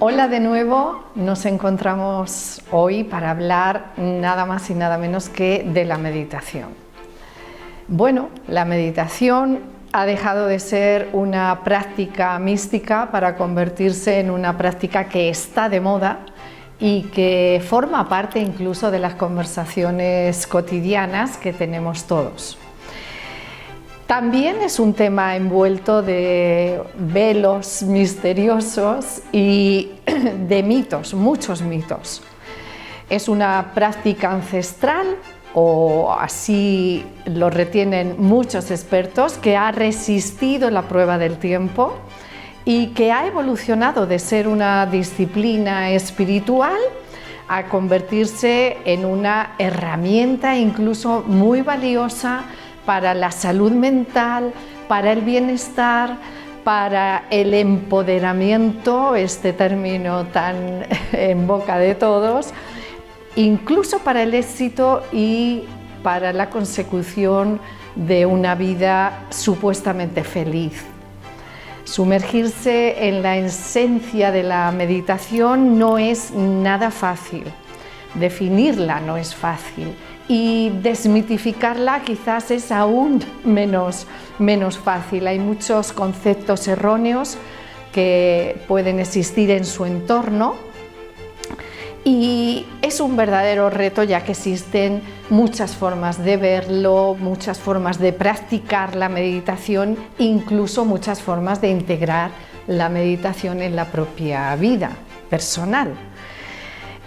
Hola de nuevo, nos encontramos hoy para hablar nada más y nada menos que de la meditación. Bueno, la meditación ha dejado de ser una práctica mística para convertirse en una práctica que está de moda y que forma parte incluso de las conversaciones cotidianas que tenemos todos. También es un tema envuelto de velos misteriosos y de mitos, muchos mitos. Es una práctica ancestral, o así lo retienen muchos expertos, que ha resistido la prueba del tiempo y que ha evolucionado de ser una disciplina espiritual a convertirse en una herramienta incluso muy valiosa para la salud mental, para el bienestar, para el empoderamiento, este término tan en boca de todos, incluso para el éxito y para la consecución de una vida supuestamente feliz. Sumergirse en la esencia de la meditación no es nada fácil, definirla no es fácil y desmitificarla quizás es aún menos fácil. Hay muchos conceptos erróneos que pueden existir en su entorno y es un verdadero reto, ya que existen muchas formas de verlo, muchas formas de practicar la meditación, incluso muchas formas de integrar la meditación en la propia vida personal.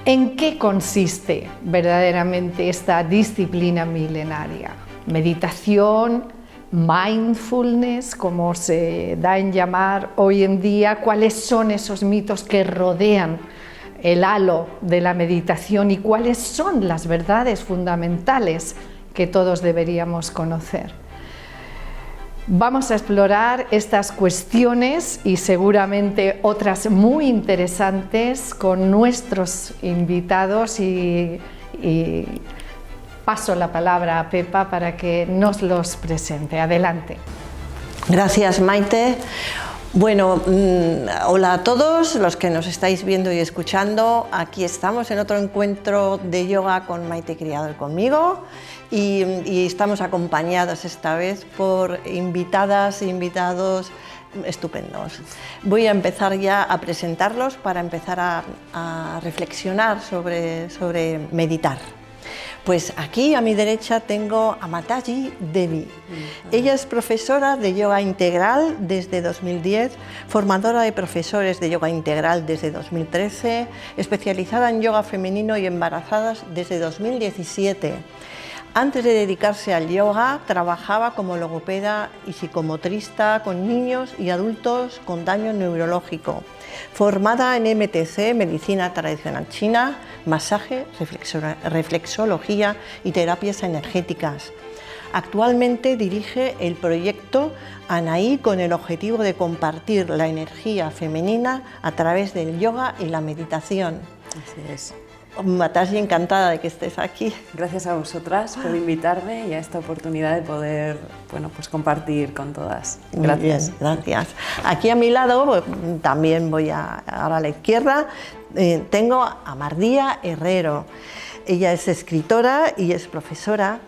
¿En qué consiste verdaderamente esta disciplina milenaria? Meditación, mindfulness, como se da en llamar hoy en día. ¿Cuáles son esos mitos que rodean el halo de la meditación y cuáles son las verdades fundamentales que todos deberíamos conocer? Vamos a explorar estas cuestiones y seguramente otras muy interesantes con nuestros invitados y paso la palabra a Pepa para que nos los presente. Adelante. Gracias, Maite. Bueno, hola a todos los que nos estáis viendo y escuchando. Aquí estamos en otro encuentro de yoga con Maite Criado y conmigo y estamos acompañados esta vez por invitadas e invitados estupendos. Voy a empezar ya a presentarlos para empezar a reflexionar sobre meditar. Pues aquí a mi derecha tengo a Mataji Devi. Ella es profesora de yoga integral desde 2010, formadora de profesores de yoga integral desde 2013, especializada en yoga femenino y embarazadas desde 2017. Antes de dedicarse al yoga, trabajaba como logopeda y psicomotrista con niños y adultos con daño neurológico. Formada en MTC, Medicina Tradicional China, masaje, reflexología y terapias energéticas. Actualmente dirige el proyecto Anaí con el objetivo de compartir la energía femenina a través del yoga y la meditación. Así es. Mataji, encantada de que estés aquí. Gracias a vosotras por invitarme y a esta oportunidad de poder compartir con todas. Gracias. Muy bien, gracias. Aquí a mi lado, también voy ahora a la izquierda, tengo a Mardía Herrero. Ella es escritora y es profesora,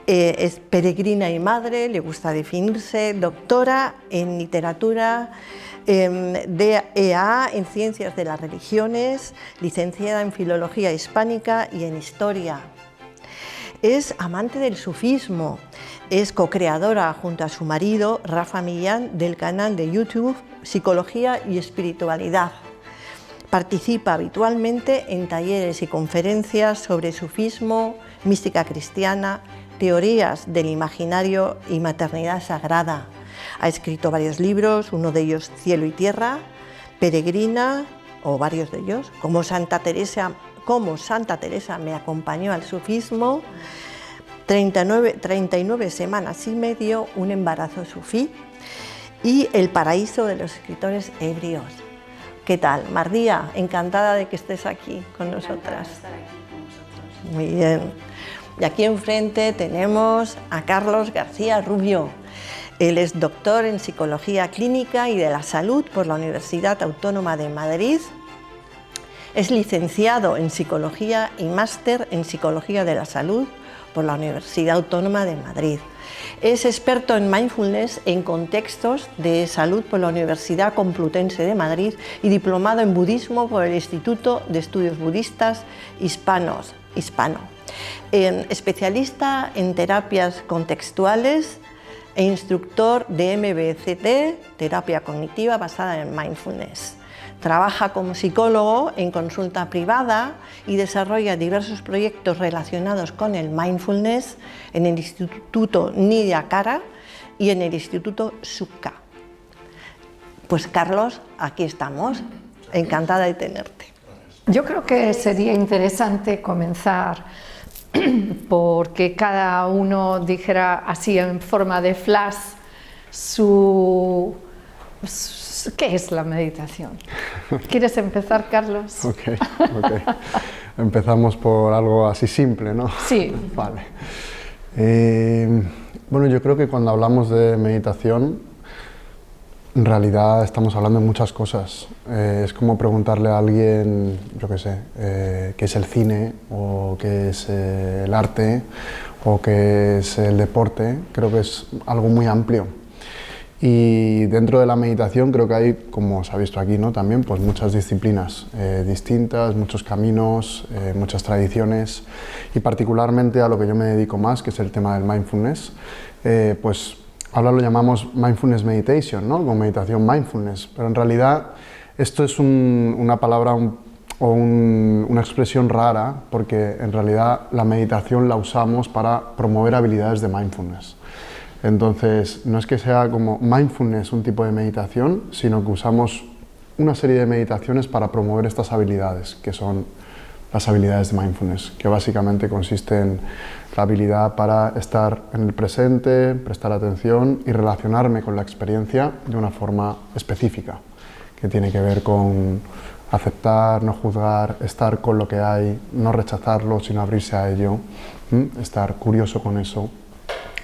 es peregrina y madre, le gusta definirse, doctora en literatura, DEA en Ciencias de las Religiones, licenciada en Filología Hispánica y en Historia. Es amante del sufismo, es co-creadora junto a su marido, Rafa Millán, del canal de YouTube Psicología y Espiritualidad. Participa habitualmente en talleres y conferencias sobre sufismo, mística cristiana, teorías del imaginario y maternidad sagrada. Ha escrito varios libros, uno de ellos Cielo y Tierra, Peregrina, o varios de ellos, como Santa Teresa me acompañó al sufismo, 39 semanas y medio, un embarazo sufí y El paraíso de los escritores ebrios. ¿Qué tal, Mardía? Encantada de que estés aquí con nosotras. Estar aquí con vosotros. Muy bien. Y aquí enfrente tenemos a Carlos García Rubio. Él es doctor en Psicología Clínica y de la Salud por la Universidad Autónoma de Madrid Es licenciado en Psicología y máster en Psicología de la Salud por la Universidad Autónoma de Madrid. Es experto en mindfulness en contextos de salud por la Universidad Complutense de Madrid y diplomado en budismo por el Instituto de Estudios Budistas Hispano. Especialista en terapias contextuales e instructor de MBCT, terapia cognitiva basada en mindfulness. Trabaja como psicólogo en consulta privada y desarrolla diversos proyectos relacionados con el mindfulness en el Instituto Nidyacara y en el Instituto Sukha. Pues Carlos, aquí estamos, encantada de tenerte. Yo creo que sería interesante comenzar porque cada uno dijera así en forma de flash ¿qué es la meditación? ¿Quieres empezar, Carlos? Ok. Empezamos por algo así simple, ¿no? Sí. Vale. Bueno, yo creo que cuando hablamos de meditación, en realidad estamos hablando de muchas cosas. Es como preguntarle a alguien, yo qué sé, qué es el cine, o qué es el arte, o qué es el deporte. Creo que es algo muy amplio. Y dentro de la meditación creo que hay, como se ha visto aquí, ¿no? También pues muchas disciplinas distintas, muchos caminos, muchas tradiciones, y particularmente a lo que yo me dedico más, que es el tema del mindfulness, pues ahora lo llamamos mindfulness meditation, ¿no? Como meditación mindfulness, pero en realidad esto es una palabra una expresión rara, porque en realidad la meditación la usamos para promover habilidades de mindfulness. Entonces, no es que sea como mindfulness un tipo de meditación, sino que usamos una serie de meditaciones para promover estas habilidades, que son las habilidades de mindfulness, que básicamente consisten en la habilidad para estar en el presente, prestar atención y relacionarme con la experiencia de una forma específica, que tiene que ver con aceptar, no juzgar, estar con lo que hay, no rechazarlo, sino abrirse a ello, estar curioso con eso.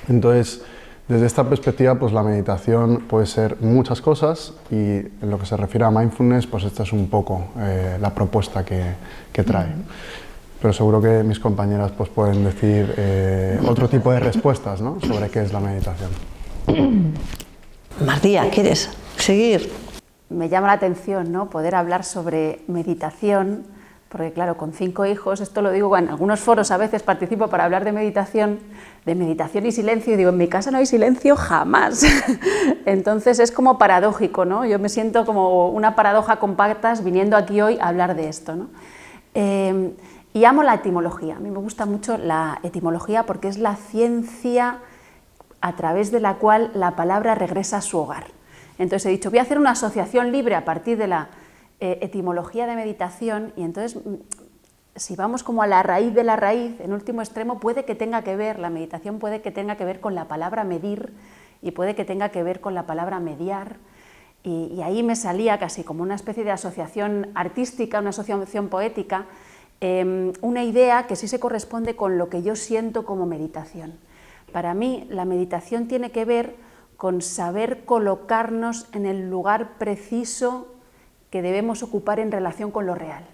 Entonces, desde esta perspectiva, pues la meditación puede ser muchas cosas, y en lo que se refiere a mindfulness, pues esta es un poco la propuesta que trae. Pero seguro que mis compañeras pues pueden decir otro tipo de respuestas, ¿no?, sobre qué es la meditación. María, ¿quieres seguir? Me llama la atención, ¿no?, poder hablar sobre meditación, porque claro, con 5 hijos, esto lo digo en algunos foros, a veces participo para hablar de meditación y silencio, y digo, en mi casa no hay silencio jamás. Entonces es como paradójico, ¿no? Yo me siento como una paradoja con patas viniendo aquí hoy a hablar de esto, ¿no? Y amo la etimología. A mí me gusta mucho la etimología porque es la ciencia a través de la cual la palabra regresa a su hogar. Entonces he dicho, voy a hacer una asociación libre a partir de la etimología de meditación, y entonces si vamos como a la raíz de la raíz, en último extremo puede que tenga que ver, la meditación puede que tenga que ver con la palabra medir, y puede que tenga que ver con la palabra mediar, y ahí me salía casi como una especie de asociación artística, una asociación poética, una idea que sí se corresponde con lo que yo siento como meditación. Para mí la meditación tiene que ver con saber colocarnos en el lugar preciso que debemos ocupar en relación con lo real.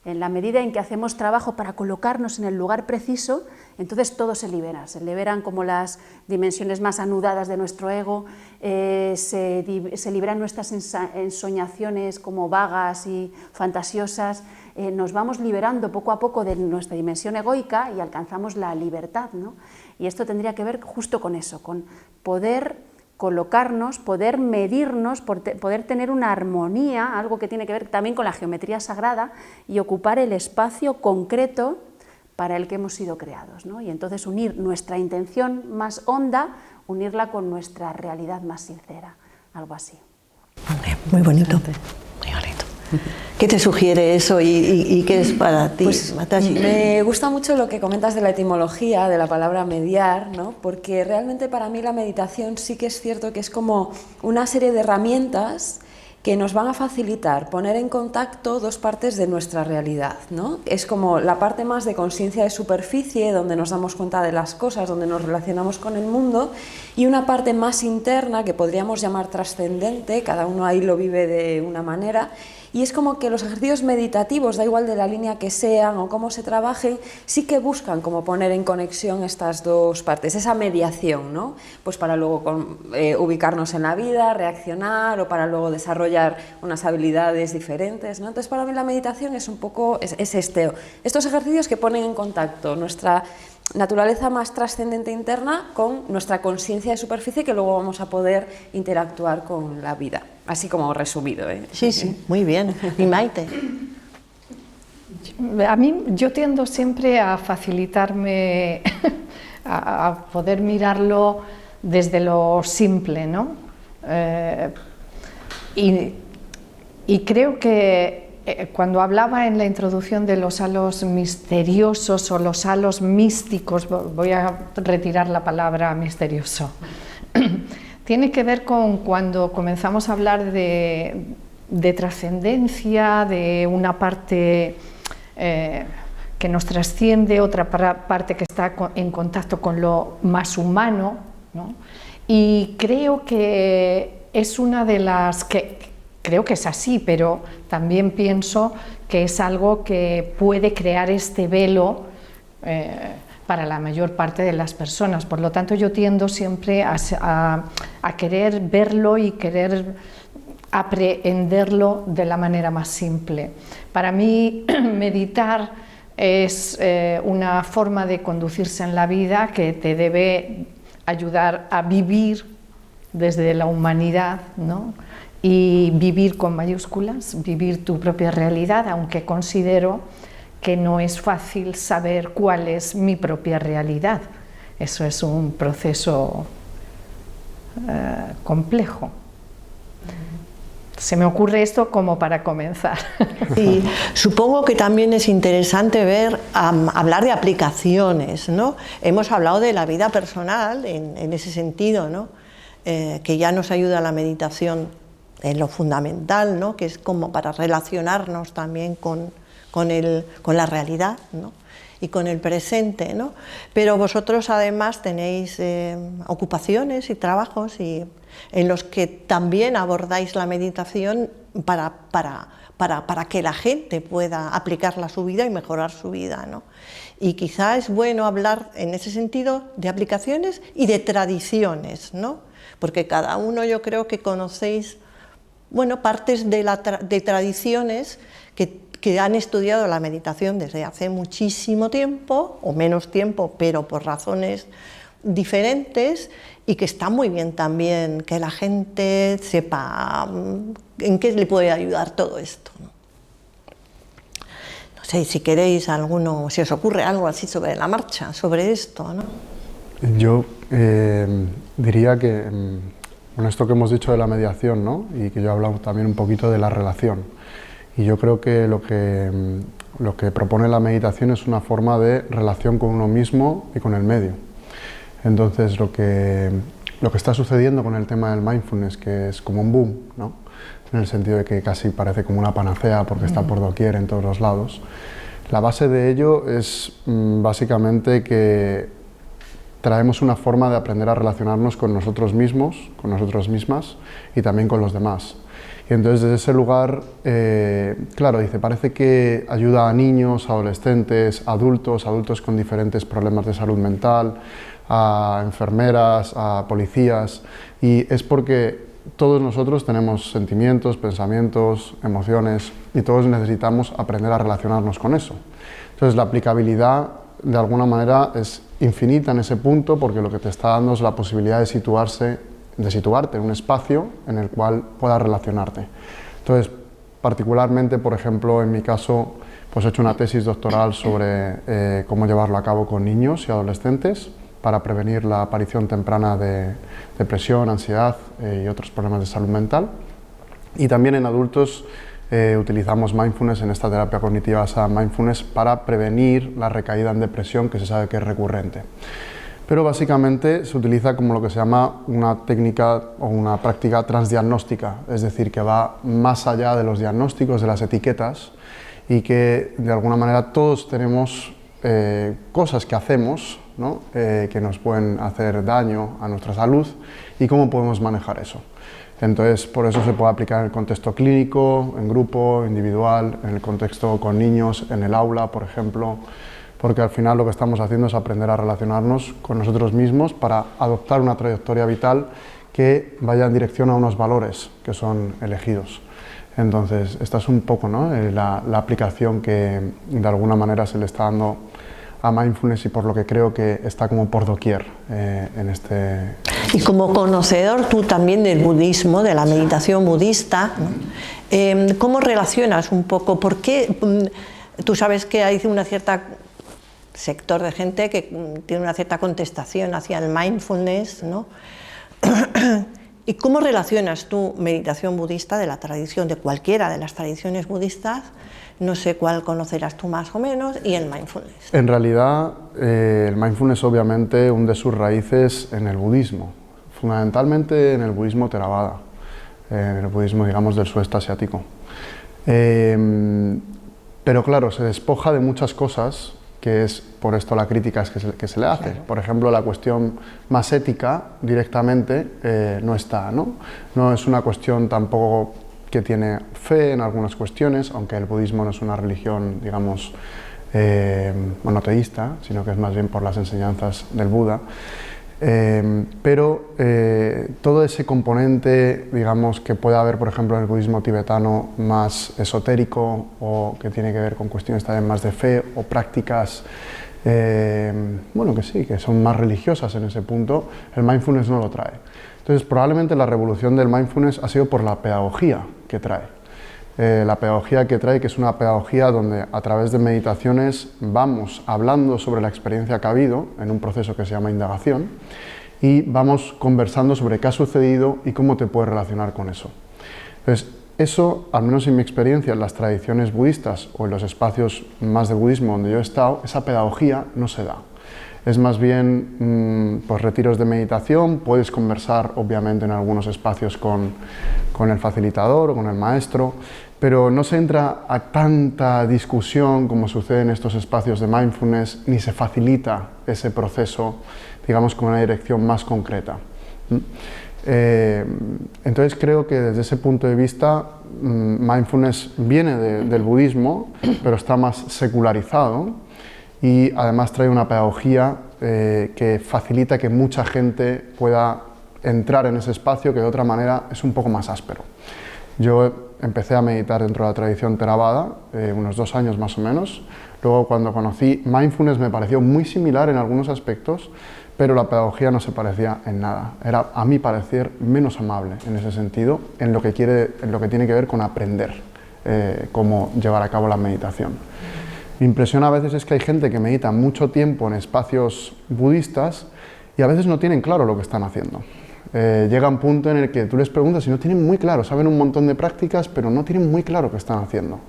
En la medida en que hacemos trabajo para colocarnos en el lugar preciso, entonces todo se liberan como las dimensiones más anudadas de nuestro ego, se liberan nuestras ensoñaciones como vagas y fantasiosas, nos vamos liberando poco a poco de nuestra dimensión egoica y alcanzamos la libertad, ¿no? Y esto tendría que ver justo con eso, con poder colocarnos, poder medirnos, poder tener una armonía, algo que tiene que ver también con la geometría sagrada, y ocupar el espacio concreto para el que hemos sido creados, ¿no? Y entonces unir nuestra intención más honda, unirla con nuestra realidad más sincera, algo así. Muy bonito, muy bonito. ¿Qué te sugiere eso y qué es para ti, pues, Matashi? Me gusta mucho lo que comentas de la etimología, de la palabra mediar, ¿no? Porque realmente para mí la meditación sí que es cierto que es como una serie de herramientas que nos van a facilitar poner en contacto dos partes de nuestra realidad, ¿no? Es como la parte más de conciencia de superficie, donde nos damos cuenta de las cosas, donde nos relacionamos con el mundo, y una parte más interna que podríamos llamar trascendente, cada uno ahí lo vive de una manera, Y es como que los ejercicios meditativos, da igual de la línea que sean o cómo se trabajen, sí que buscan como poner en conexión estas dos partes, esa mediación, ¿no? Pues para luego ubicarnos en la vida, reaccionar, o para luego desarrollar unas habilidades diferentes, ¿no? Entonces para mí la meditación es un poco estos ejercicios que ponen en contacto nuestra naturaleza más trascendente interna con nuestra conciencia de superficie, que luego vamos a poder interactuar con la vida, así como resumido, ¿eh? Sí, sí, muy bien. ¿Y Maite? A mí, yo tiendo siempre a facilitarme, a poder mirarlo desde lo simple, ¿no? Y creo que cuando hablaba en la introducción de los halos misteriosos o los halos místicos, voy a retirar la palabra misterioso, tiene que ver con cuando comenzamos a hablar de trascendencia, de una parte que nos trasciende, otra parte que está en contacto con lo más humano, ¿no? Y creo que es una de las que... Creo que es así, pero también pienso que es algo que puede crear este velo para la mayor parte de las personas. Por lo tanto, yo tiendo siempre a querer verlo y querer aprehenderlo de la manera más simple. Para mí, meditar es una forma de conducirse en la vida que te debe ayudar a vivir desde la humanidad, ¿no? Y vivir con mayúsculas, vivir tu propia realidad, aunque considero que no es fácil saber cuál es mi propia realidad. Eso es un proceso complejo. Se me ocurre esto como para comenzar. Y supongo que también es interesante hablar de aplicaciones, ¿no? Hemos hablado de la vida personal en ese sentido, ¿no? Que ya nos ayuda la meditación en lo fundamental, ¿no? Que es como para relacionarnos también con la realidad, ¿no? Y con el presente, ¿no? Pero vosotros además tenéis ocupaciones y trabajos en los que también abordáis la meditación para que la gente pueda aplicarla a su vida y mejorar su vida, ¿no? Y quizá es bueno hablar en ese sentido de aplicaciones y de tradiciones, ¿no? Porque cada uno, yo creo que conocéis, bueno, partes de tradiciones que han estudiado la meditación desde hace muchísimo tiempo, o menos tiempo, pero por razones diferentes, y que está muy bien también que la gente sepa en qué le puede ayudar todo esto, ¿no? No sé, si queréis si os ocurre algo así sobre la marcha, sobre esto, ¿no? Yo diría que... Bueno, esto que hemos dicho de la mediación, ¿no? Y que yo he hablado también un poquito de la relación. Y yo creo que lo que propone la meditación es una forma de relación con uno mismo y con el medio. Entonces, lo que está sucediendo con el tema del mindfulness, que es como un boom, ¿no? En el sentido de que casi parece como una panacea porque está por doquier en todos los lados, la base de ello es básicamente que traemos una forma de aprender a relacionarnos con nosotros mismos, con nosotras mismas y también con los demás. Y entonces desde ese lugar, claro, parece que ayuda a niños, adolescentes, adultos con diferentes problemas de salud mental, a enfermeras, a policías, y es porque todos nosotros tenemos sentimientos, pensamientos, emociones, y todos necesitamos aprender a relacionarnos con eso. Entonces la aplicabilidad de alguna manera es infinita en ese punto, porque lo que te está dando es la posibilidad de situarte en un espacio en el cual puedas relacionarte. Entonces, particularmente, por ejemplo, en mi caso, pues he hecho una tesis doctoral sobre cómo llevarlo a cabo con niños y adolescentes para prevenir la aparición temprana de depresión, ansiedad y otros problemas de salud mental. Y también en adultos utilizamos mindfulness en esta terapia cognitiva basada en mindfulness para prevenir la recaída en depresión, que se sabe que es recurrente. Pero básicamente se utiliza como lo que se llama una técnica o una práctica transdiagnóstica, es decir, que va más allá de los diagnósticos, de las etiquetas, y que de alguna manera todos tenemos cosas que hacemos, ¿no? Que nos pueden hacer daño a nuestra salud, y cómo podemos manejar eso. Entonces, por eso se puede aplicar en el contexto clínico, en grupo, individual, en el contexto con niños, en el aula, por ejemplo, porque al final lo que estamos haciendo es aprender a relacionarnos con nosotros mismos para adoptar una trayectoria vital que vaya en dirección a unos valores que son elegidos. Entonces, esta es un poco, ¿no?, la aplicación que de alguna manera se le está dando a mindfulness, y por lo que creo que está como por doquier en este... Y como conocedor tú también del budismo, de la meditación budista, ¿no?, ¿cómo relacionas un poco? ¿Por qué? Tú sabes que hay una cierta sector de gente que tiene una cierta contestación hacia el mindfulness, ¿no? ¿Y cómo relacionas tú meditación budista de la tradición, de cualquiera de las tradiciones budistas? No sé cuál conocerás tú más o menos, y el mindfulness. En realidad, el mindfulness obviamente hunde sus raíces en el budismo, fundamentalmente en el budismo Theravada, en el budismo, digamos, del sudeste asiático. Pero claro, se despoja de muchas cosas, que es por esto la crítica que se le hace. Claro. Por ejemplo, la cuestión más ética directamente no está, ¿no? No es una cuestión tampoco que tiene fe en algunas cuestiones, aunque el budismo no es una religión, digamos, monoteísta, sino que es más bien por las enseñanzas del Buda. Pero todo ese componente, digamos, que puede haber, por ejemplo, en el budismo tibetano más esotérico, o que tiene que ver con cuestiones también más de fe o prácticas, bueno, que sí, que son más religiosas en ese punto, el mindfulness no lo trae. Entonces, probablemente la revolución del mindfulness ha sido por la pedagogía que trae. La pedagogía que trae, que es una pedagogía donde a través de meditaciones vamos hablando sobre la experiencia que ha habido en un proceso que se llama indagación, y vamos conversando sobre qué ha sucedido y cómo te puedes relacionar con eso. Entonces, eso, al menos en mi experiencia en las tradiciones budistas o en los espacios más de budismo donde yo he estado, esa pedagogía no se da. Es más bien pues retiros de meditación, puedes conversar obviamente en algunos espacios con el facilitador o con el maestro, pero no se entra a tanta discusión como sucede en estos espacios de mindfulness, ni se facilita ese proceso, digamos, con una dirección más concreta. Entonces creo que desde ese punto de vista mindfulness viene del budismo, pero está más secularizado, y además trae una pedagogía que facilita que mucha gente pueda entrar en ese espacio, que de otra manera es un poco más áspero. Yo empecé a meditar dentro de la tradición Theravada, unos 2 años más o menos. Luego, cuando conocí mindfulness, me pareció muy similar en algunos aspectos, pero la pedagogía no se parecía en nada. Era, a mi parecer, menos amable en ese sentido, en lo que tiene que ver con aprender cómo llevar a cabo la meditación. Mi impresión a veces es que hay gente que medita mucho tiempo en espacios budistas y a veces no tienen claro lo que están haciendo. Llega un punto en el que tú les preguntas y no tienen muy claro, saben un montón de prácticas, pero no tienen muy claro qué están haciendo.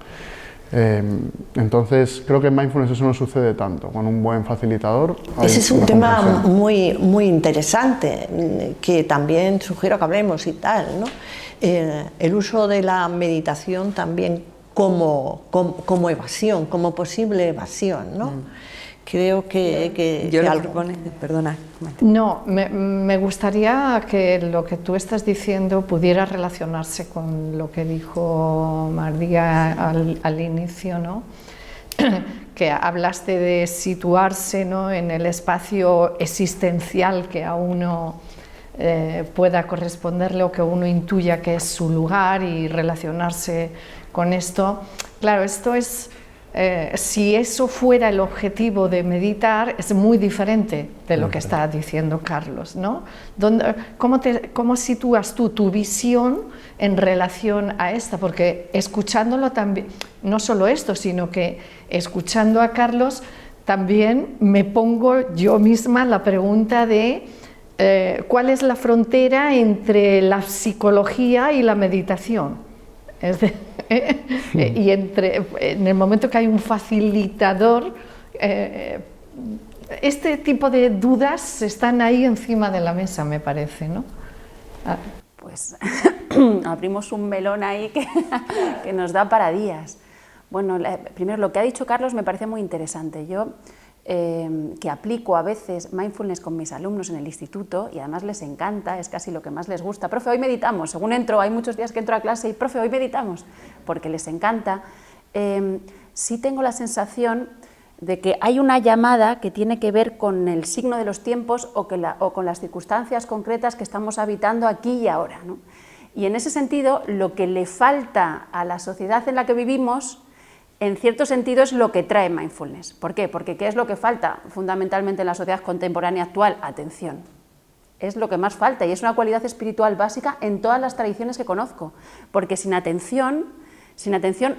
Entonces, creo que en mindfulness eso no sucede tanto. Con un buen facilitador... Ese es un tema muy, muy interesante, que también sugiero que hablemos y tal, ¿no? El uso de la meditación también como evasión, como posible evasión, ¿no? Creo que yo lo propone, perdona. No, me gustaría que lo que tú estás diciendo pudiera relacionarse con lo que dijo María al inicio, ¿no? Que hablaste de situarse, ¿no?, en el espacio existencial que a uno pueda corresponderle, o que uno intuya que es su lugar, y relacionarse con esto. Claro, esto es... si eso fuera el objetivo de meditar, es muy diferente de lo que está diciendo Carlos, ¿no? ¿Cómo sitúas tú tu visión en relación a esta? Porque escuchándolo también, no solo esto, sino que escuchando a Carlos también me pongo yo misma la pregunta de ¿cuál es la frontera entre la psicología y la meditación? Y en el momento que hay un facilitador, este tipo de dudas están ahí encima de la mesa, me parece, ¿no? Pues abrimos un melón ahí que nos da para días. Bueno, primero lo que ha dicho Carlos me parece muy interesante. Yo que aplico a veces mindfulness con mis alumnos en el instituto y además les encanta, es casi lo que más les gusta. Profe, hoy meditamos. Según entro, hay muchos días que entro a clase y, profe, hoy meditamos, porque les encanta. Sí tengo la sensación de que hay una llamada que tiene que ver con el signo de los tiempos o con las circunstancias concretas que estamos habitando aquí y ahora, ¿no? Y en ese sentido, lo que le falta a la sociedad en la que vivimos, en cierto sentido, es lo que trae mindfulness. ¿Por qué? Porque ¿qué es lo que falta fundamentalmente en la sociedad contemporánea actual? Atención. Es lo que más falta y es una cualidad espiritual básica en todas las tradiciones que conozco, porque sin atención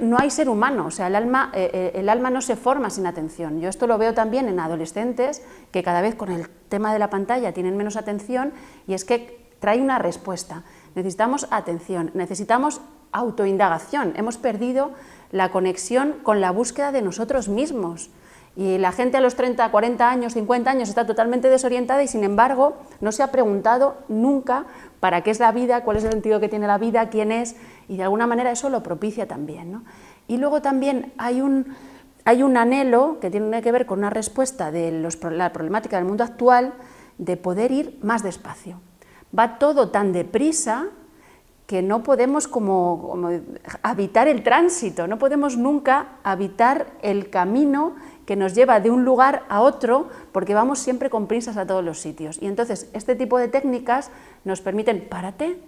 no hay ser humano, o sea, el alma no se forma sin atención. Yo esto lo veo también en adolescentes que cada vez con el tema de la pantalla tienen menos atención y es que trae una respuesta. Necesitamos atención, necesitamos autoindagación, hemos perdido la conexión con la búsqueda de nosotros mismos. Y la gente a los 30, 40 años, 50 años está totalmente desorientada y sin embargo no se ha preguntado nunca para qué es la vida, cuál es el sentido que tiene la vida, quién es, y de alguna manera eso lo propicia también, ¿no? Y luego también hay un anhelo que tiene que ver con una respuesta de la problemática del mundo actual de poder ir más despacio. Va todo tan deprisa que no podemos como habitar el tránsito, no podemos nunca habitar el camino que nos lleva de un lugar a otro porque vamos siempre con prisas a todos los sitios. Y entonces este tipo de técnicas nos permiten, párate,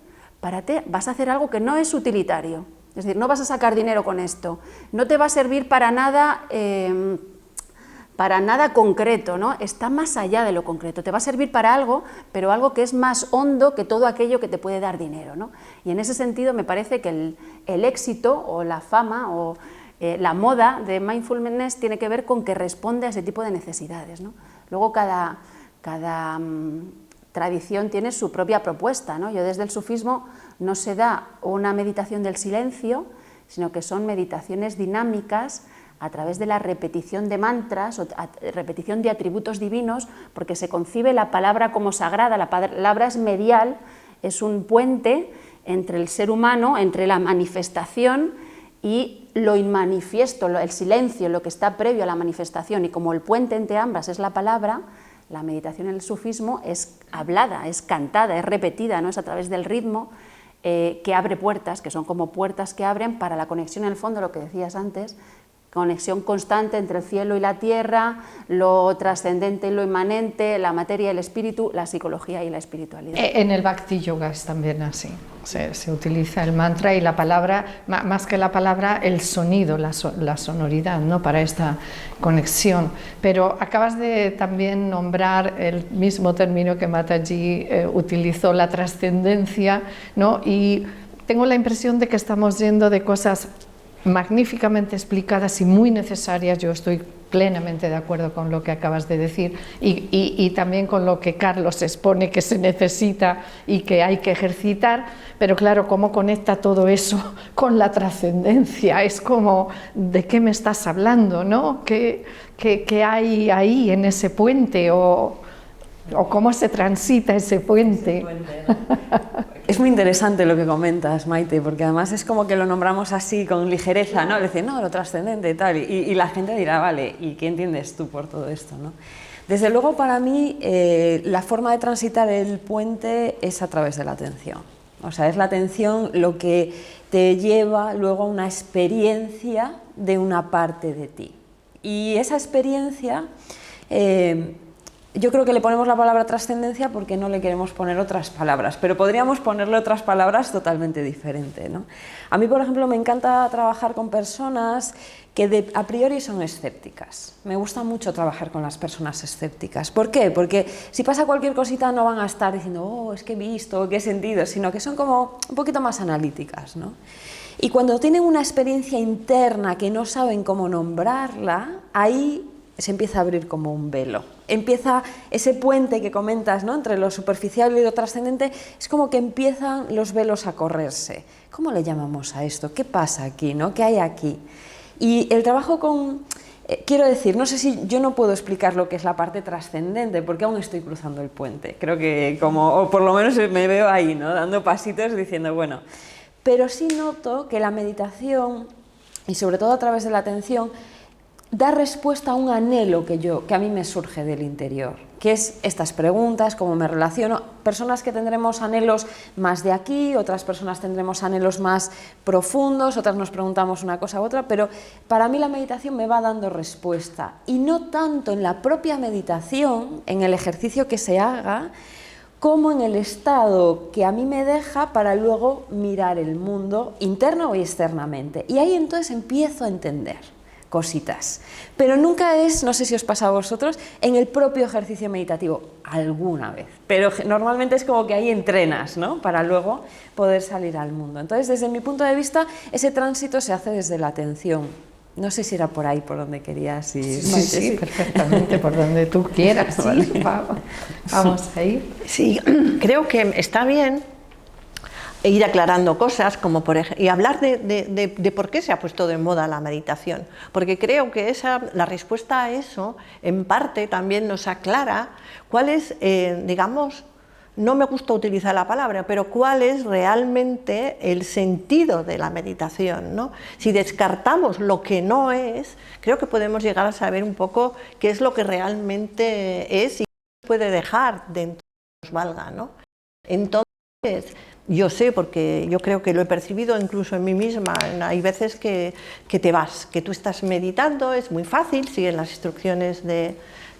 vas a hacer algo que no es utilitario, es decir, no vas a sacar dinero con esto, no te va a servir para nada concreto, ¿no? Está más allá de lo concreto, te va a servir para algo, pero algo que es más hondo que todo aquello que te puede dar dinero, ¿no? Y en ese sentido me parece que el éxito o la fama o la moda de mindfulness tiene que ver con que responde a ese tipo de necesidades, ¿no? Luego cada tradición tiene su propia propuesta, ¿no? Yo desde el sufismo no se da una meditación del silencio, sino que son meditaciones dinámicas a través de la repetición de mantras o repetición de atributos divinos, porque se concibe la palabra como sagrada, la palabra es medial, es un puente entre el ser humano, entre la manifestación y lo inmanifiesto, el silencio, lo que está previo a la manifestación, y como el puente entre ambas es la palabra, la meditación en el sufismo es hablada, es cantada, es repetida, ¿no? Es a través del ritmo que abre puertas, que son como puertas que abren para la conexión en el fondo, lo que decías antes, conexión constante entre el cielo y la tierra, lo trascendente y lo inmanente, la materia y el espíritu, la psicología y la espiritualidad. En el Bhakti Yoga es también así, se utiliza el mantra y la palabra, más que la palabra, el sonido, la sonoridad, ¿no? Para esta conexión. Pero acabas de también nombrar el mismo término que Mataji utilizó, la trascendencia, ¿no? Y tengo la impresión de que estamos yendo de cosas magníficamente explicadas y muy necesarias. Yo estoy plenamente de acuerdo con lo que acabas de decir y también con lo que Carlos expone que se necesita y que hay que ejercitar, pero claro, ¿cómo conecta todo eso con la trascendencia? Es como, ¿de qué me estás hablando, no? ¿Qué hay ahí en ese puente o cómo se transita ese puente? Es muy interesante lo que comentas, Maite, porque además es como que lo nombramos así con ligereza, ¿no? Le dicen, no, lo trascendente y tal, y la gente dirá, vale, ¿y qué entiendes tú por todo esto, no? Desde luego, para mí, la forma de transitar el puente es a través de la atención. O sea, es la atención lo que te lleva luego a una experiencia de una parte de ti. Y esa experiencia, yo creo que le ponemos la palabra trascendencia porque no le queremos poner otras palabras, pero podríamos ponerle otras palabras totalmente diferentes, ¿no? A mí, por ejemplo, me encanta trabajar con personas que a priori son escépticas. Me gusta mucho trabajar con las personas escépticas. ¿Por qué? Porque si pasa cualquier cosita no van a estar diciendo, oh, es que he visto, qué he sentido, sino que son como un poquito más analíticas, ¿no? Y cuando tienen una experiencia interna que no saben cómo nombrarla, ahí se empieza a abrir como un velo. Empieza ese puente que comentas, ¿no? Entre lo superficial y lo trascendente, es como que empiezan los velos a correrse. ¿Cómo le llamamos a esto? ¿Qué pasa aquí, ¿no? ¿Qué hay aquí? Y el trabajo con... quiero decir, no sé si yo no puedo explicar lo que es la parte trascendente, porque aún estoy cruzando el puente. Creo que o por lo menos me veo ahí, ¿no? Dando pasitos diciendo, bueno... Pero sí noto que la meditación, y sobre todo a través de la atención, da respuesta a un anhelo que a mí me surge del interior, que es estas preguntas, cómo me relaciono. Personas que tendremos anhelos más de aquí, otras personas tendremos anhelos más profundos, otras nos preguntamos una cosa u otra, pero para mí la meditación me va dando respuesta, y no tanto en la propia meditación, en el ejercicio que se haga, como en el estado que a mí me deja para luego mirar el mundo interno y externamente. Y ahí entonces empiezo a entender cositas, pero nunca es, no sé si os pasa a vosotros, en el propio ejercicio meditativo, alguna vez, pero normalmente es como que ahí entrenas, ¿no?, para luego poder salir al mundo. Entonces, desde mi punto de vista, ese tránsito se hace desde la atención. No sé si era por ahí por donde querías ir. Sí, perfectamente, por donde tú quieras. Vale. Sí, vamos a ir. Sí, creo que está bien ir aclarando cosas, como por ejemplo, y hablar de por qué se ha puesto de moda la meditación, porque creo que la respuesta a eso, en parte, también nos aclara cuál es, digamos, no me gusta utilizar la palabra, pero cuál es realmente el sentido de la meditación, ¿no? Si descartamos lo que no es, creo que podemos llegar a saber un poco qué es lo que realmente es y qué puede dejar dentro que nos valga, ¿no? Entonces, yo sé, porque yo creo que lo he percibido incluso en mí misma, hay veces que te vas, que tú estás meditando, es muy fácil, sigues las instrucciones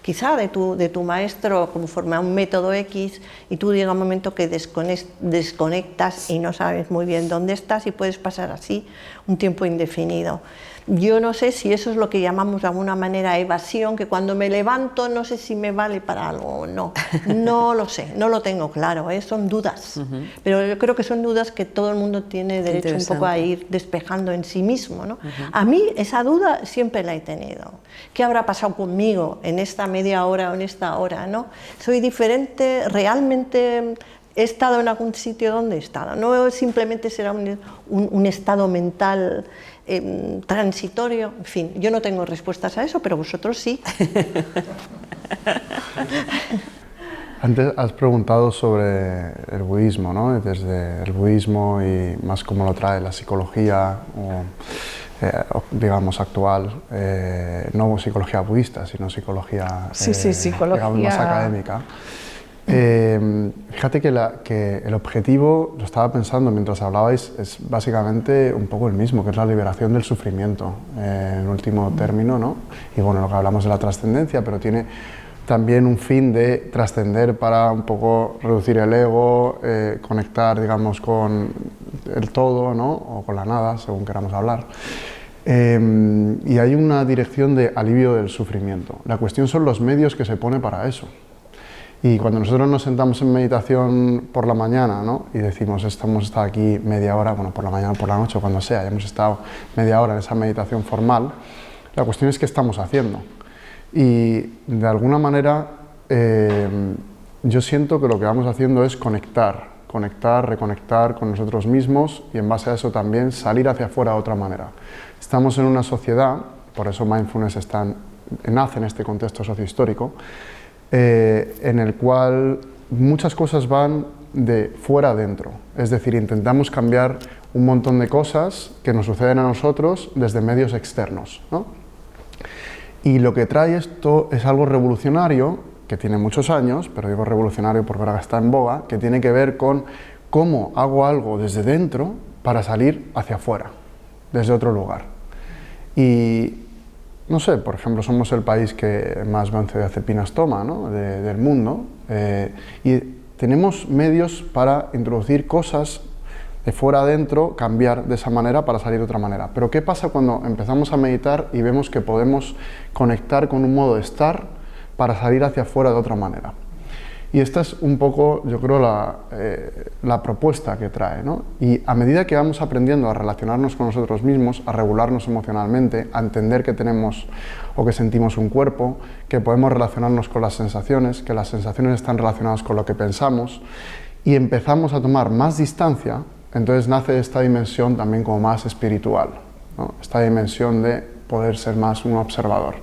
quizá de tu maestro conforme a un método X, y tú llega un momento que desconectas y no sabes muy bien dónde estás, y puedes pasar así un tiempo indefinido. Yo no sé si eso es lo que llamamos de alguna manera evasión, que cuando me levanto no sé si me vale para algo o no. No lo sé, no lo tengo claro, son dudas. Pero yo creo que son dudas que todo el mundo tiene derecho un poco a ir despejando en sí mismo, ¿no? A mí esa duda siempre la he tenido. ¿Qué habrá pasado conmigo en esta media hora o en esta hora, ¿no? ¿Soy diferente? ¿Realmente he estado en algún sitio donde he estado? No simplemente será un estado mental transitorio. En fin, yo no tengo respuestas a eso, pero vosotros sí. Antes has preguntado sobre el budismo, ¿no? Desde el budismo y más cómo lo trae la psicología, digamos, actual, no psicología budista, sino psicología, psicología, digamos, más académica. Fíjate que el objetivo, lo estaba pensando mientras hablabais, es básicamente un poco el mismo, que es la liberación del sufrimiento, en último término, ¿no? Y bueno, lo que hablamos de la trascendencia, pero tiene también un fin de trascender para un poco reducir el ego, conectar, digamos, con el todo, ¿no? O con la nada, según queramos hablar. Y hay una dirección de alivio del sufrimiento. La cuestión son los medios que se pone para eso. Y cuando nosotros nos sentamos en meditación por la mañana, ¿no?, y decimos, hemos estado aquí media hora, bueno, por la mañana o por la noche o cuando sea, ya hemos estado media hora en esa meditación formal, la cuestión es qué estamos haciendo. Y de alguna manera yo siento que lo que vamos haciendo es conectar, reconectar con nosotros mismos, y en base a eso también salir hacia afuera de otra manera. Estamos en una sociedad, por eso mindfulness nace en este contexto sociohistórico, en el cual muchas cosas van de fuera adentro, es decir, intentamos cambiar un montón de cosas que nos suceden a nosotros desde medios externos, ¿no? Y lo que trae esto es algo revolucionario, que tiene muchos años, pero digo revolucionario porque ahora está en boga, que tiene que ver con cómo hago algo desde dentro para salir hacia afuera, desde otro lugar. Y no sé, por ejemplo, somos el país que más benzodiazepinas toma, ¿no?, del mundo, y tenemos medios para introducir cosas de fuera adentro, cambiar de esa manera para salir de otra manera. Pero ¿qué pasa cuando empezamos a meditar y vemos que podemos conectar con un modo de estar para salir hacia afuera de otra manera? Y esta es un poco, yo creo, la propuesta que trae, ¿no? Y a medida que vamos aprendiendo a relacionarnos con nosotros mismos, a regularnos emocionalmente, a entender que tenemos o que sentimos un cuerpo, que podemos relacionarnos con las sensaciones, que las sensaciones están relacionadas con lo que pensamos, y empezamos a tomar más distancia, entonces nace esta dimensión también como más espiritual, ¿no? Esta dimensión de poder ser más un observador.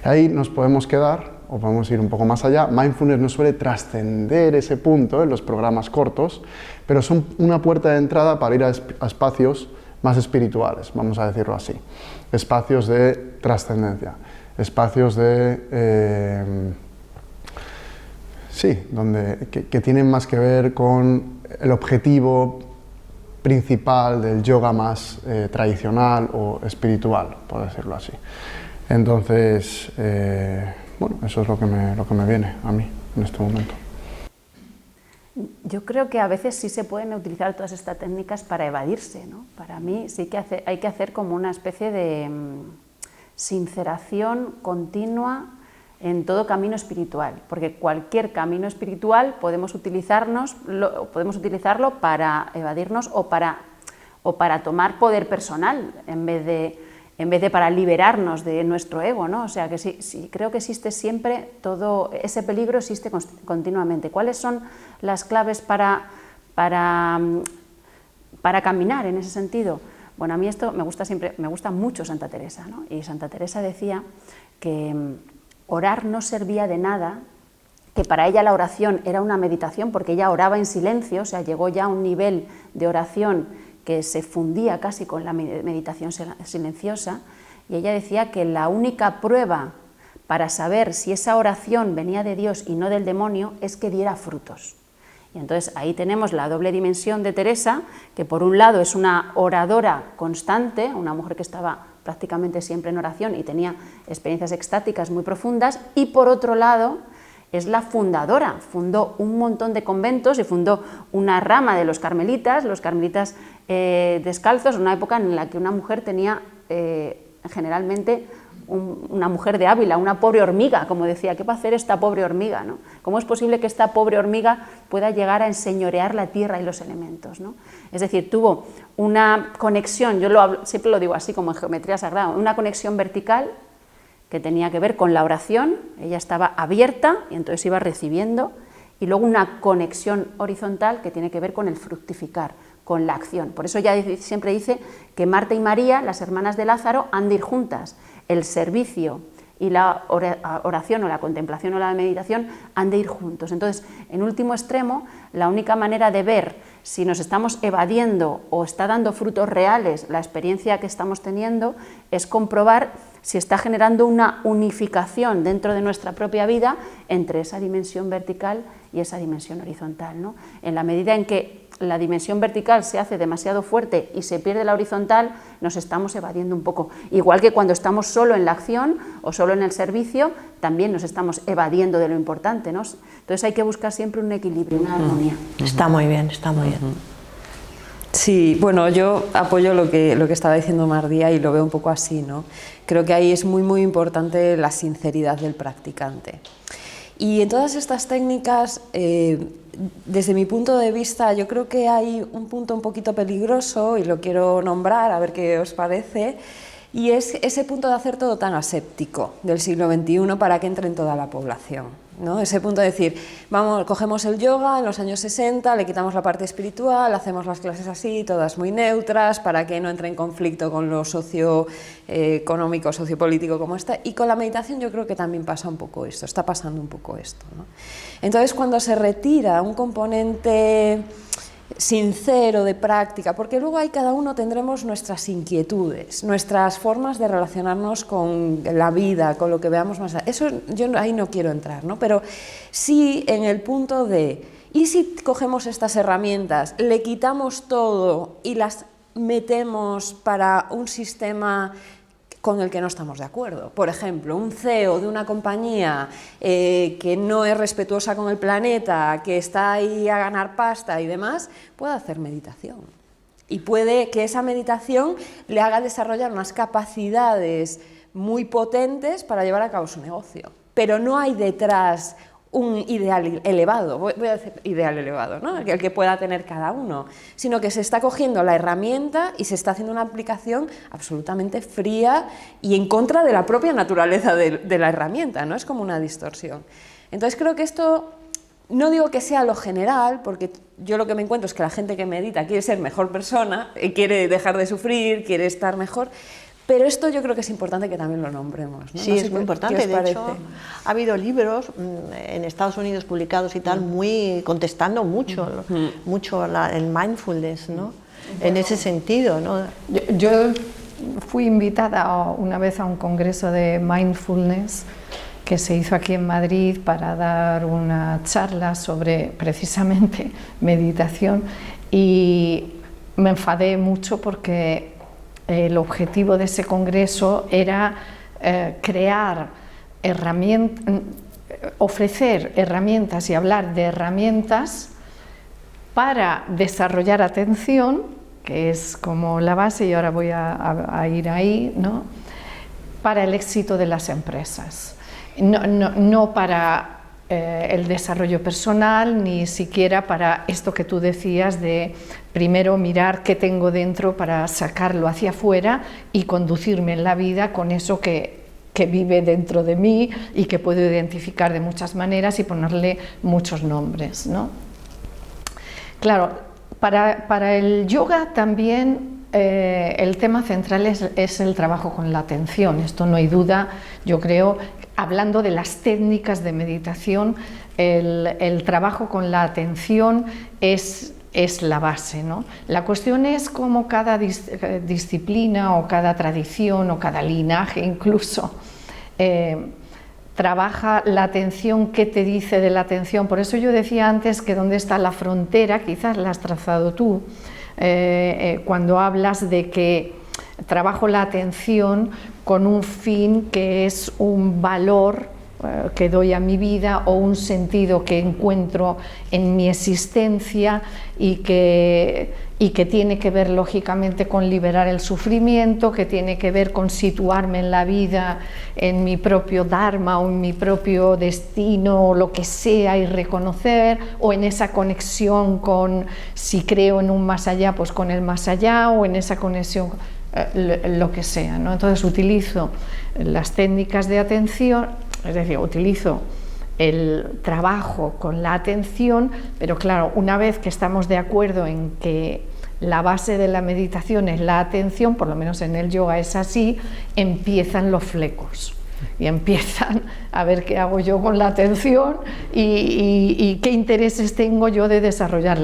Ahí nos podemos quedar o podemos ir un poco más allá. Mindfulness no suele trascender ese punto en los programas cortos, pero son una puerta de entrada para ir a espacios más espirituales, vamos a decirlo así, espacios de trascendencia. espacios de... sí, que tienen más que ver con el objetivo principal del yoga más tradicional o espiritual, por decirlo así. Entonces, bueno, eso es lo que me viene a mí en este momento. Yo creo que a veces sí se pueden utilizar todas estas técnicas para evadirse, ¿no? Para mí sí que hay que hacer como una especie de sinceración continua en todo camino espiritual, porque cualquier camino espiritual podemos utilizarlo para evadirnos o para tomar poder personal en vez de para liberarnos de nuestro ego, ¿no? O sea que sí, creo que existe siempre todo ese peligro, existe continuamente. ¿Cuáles son las claves para caminar en ese sentido? Bueno, a mí esto me gusta mucho Santa Teresa, ¿no? Y Santa Teresa decía que orar no servía de nada, que para ella la oración era una meditación, porque ella oraba en silencio, o sea, llegó ya a un nivel de oración que se fundía casi con la meditación silenciosa, y ella decía que la única prueba para saber si esa oración venía de Dios y no del demonio es que diera frutos. Y entonces ahí tenemos la doble dimensión de Teresa, que por un lado es una oradora constante, una mujer que estaba prácticamente siempre en oración y tenía experiencias extáticas muy profundas, y por otro lado es la fundadora, fundó un montón de conventos y fundó una rama de los carmelitas descalzos, una época en la que una mujer tenía generalmente una mujer de Ávila, una pobre hormiga, como decía, ¿qué va a hacer esta pobre hormiga, ¿no? ¿Cómo es posible que esta pobre hormiga pueda llegar a enseñorear la tierra y los elementos, ¿no? Es decir, tuvo una conexión, siempre lo digo así como en geometría sagrada, una conexión vertical que tenía que ver con la oración, ella estaba abierta y entonces iba recibiendo, y luego una conexión horizontal que tiene que ver con el fructificar, con la acción. Por eso ella siempre dice que Marta y María, las hermanas de Lázaro, han de ir juntas. El servicio y la oración o la contemplación o la meditación han de ir juntos. Entonces, en último extremo, la única manera de ver si nos estamos evadiendo o está dando frutos reales la experiencia que estamos teniendo es comprobar si está generando una unificación dentro de nuestra propia vida entre esa dimensión vertical y esa dimensión horizontal, ¿no? En la medida en que la dimensión vertical se hace demasiado fuerte y se pierde la horizontal, nos estamos evadiendo un poco. Igual que cuando estamos solo en la acción o solo en el servicio, también nos estamos evadiendo de lo importante, ¿no? Entonces hay que buscar siempre un equilibrio, una armonía. Está muy bien, está muy bien. Sí, bueno, yo apoyo lo que estaba diciendo Mardía y lo veo un poco así, ¿no? Creo que ahí es muy importante la sinceridad del practicante. Y en todas estas técnicas, desde mi punto de vista, yo creo que hay un punto un poquito peligroso y lo quiero nombrar, a ver qué os parece, y es ese punto de hacer todo tan aséptico del siglo XXI para que entre en toda la población, ¿no? Ese punto de decir, cogemos el yoga en los años 60, le quitamos la parte espiritual, hacemos las clases así, todas muy neutras, para que no entre en conflicto con lo socioeconómico, sociopolítico como está, y con la meditación yo creo que también pasa un poco esto, está pasando un poco esto, ¿no? Entonces cuando se retira un componente sincero de práctica, porque luego ahí cada uno tendremos nuestras inquietudes, nuestras formas de relacionarnos con la vida, con lo que veamos más allá. Eso yo ahí no quiero entrar, ¿no? Pero sí en el punto de, ¿y si cogemos estas herramientas, le quitamos todo y las metemos para un sistema con el que no estamos de acuerdo? Por ejemplo, un CEO de una compañía que no es respetuosa con el planeta, que está ahí a ganar pasta y demás, puede hacer meditación. Y puede que esa meditación le haga desarrollar unas capacidades muy potentes para llevar a cabo su negocio. Pero no hay detrás un ideal elevado, voy a decir ideal elevado, ¿no? el que pueda tener cada uno, sino que se está cogiendo la herramienta y se está haciendo una aplicación absolutamente fría y en contra de la propia naturaleza de la herramienta, ¿no? Es como una distorsión. Entonces creo que esto, no digo que sea lo general, porque yo lo que me encuentro es que la gente que medita quiere ser mejor persona, quiere dejar de sufrir, quiere estar mejor. Pero esto yo creo que es importante que también lo nombremos, ¿no? Sí, no sé es muy importante. De hecho, ha habido libros en Estados Unidos publicados y tal, muy contestando mucho el mindfulness, ¿no? En ese sentido, ¿no? Yo fui invitada una vez a un congreso de mindfulness que se hizo aquí en Madrid para dar una charla sobre precisamente meditación, y me enfadé mucho porque el objetivo de ese congreso era crear herramientas, ofrecer herramientas y hablar de herramientas para desarrollar atención, que es como la base, y ahora voy a ir ahí, ¿no?, para el éxito de las empresas. No para el desarrollo personal, ni siquiera para esto que tú decías de primero mirar qué tengo dentro para sacarlo hacia afuera y conducirme en la vida con eso que vive dentro de mí y que puedo identificar de muchas maneras y ponerle muchos nombres, ¿no? Claro, para el yoga también el tema central es el trabajo con la atención. Esto no hay duda, yo creo. Hablando de las técnicas de meditación, el trabajo con la atención es la base, ¿no? La cuestión es cómo cada disciplina o cada tradición o cada linaje incluso trabaja la atención, qué te dice de la atención. Por eso yo decía antes que dónde está la frontera, quizás la has trazado tú, cuando hablas de que trabajo la atención con un fin que es un valor que doy a mi vida o un sentido que encuentro en mi existencia y que tiene que ver lógicamente con liberar el sufrimiento, que tiene que ver con situarme en la vida, en mi propio dharma o en mi propio destino o lo que sea, y reconocer, o en esa conexión con, si creo en un más allá, pues con el más allá, o en esa conexión lo que sea, ¿no? Entonces utilizo las técnicas de atención, es decir, utilizo el trabajo con la atención, pero claro, una vez que estamos de acuerdo en que la base de la meditación es la atención, por lo menos en el yoga es así, empiezan los flecos y empiezan a ver qué hago yo con la atención y qué intereses tengo yo de desarrollar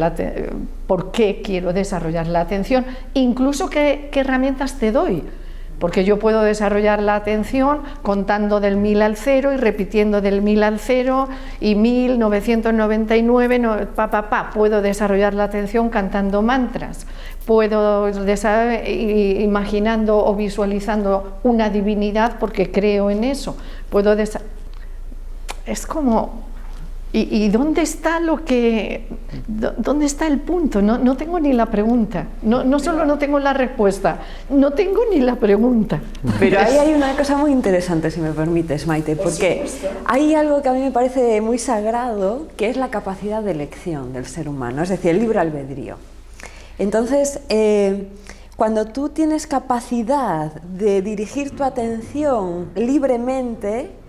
por qué quiero desarrollar la atención, incluso qué herramientas te doy. Porque yo puedo desarrollar la atención contando del 1000 al 0 y repitiendo del 1000 al 0 y 1999, puedo desarrollar la atención cantando mantras, puedo imaginando o visualizando una divinidad porque creo en eso, es como... ¿Y dónde está dónde está el punto? No tengo ni la pregunta, no solo no tengo la respuesta, no tengo ni la pregunta. Pero ahí hay una cosa muy interesante, si me permites, Maite, porque hay algo que a mí me parece muy sagrado, que es la capacidad de elección del ser humano, es decir, el libre albedrío. Entonces, cuando tú tienes capacidad de dirigir tu atención libremente,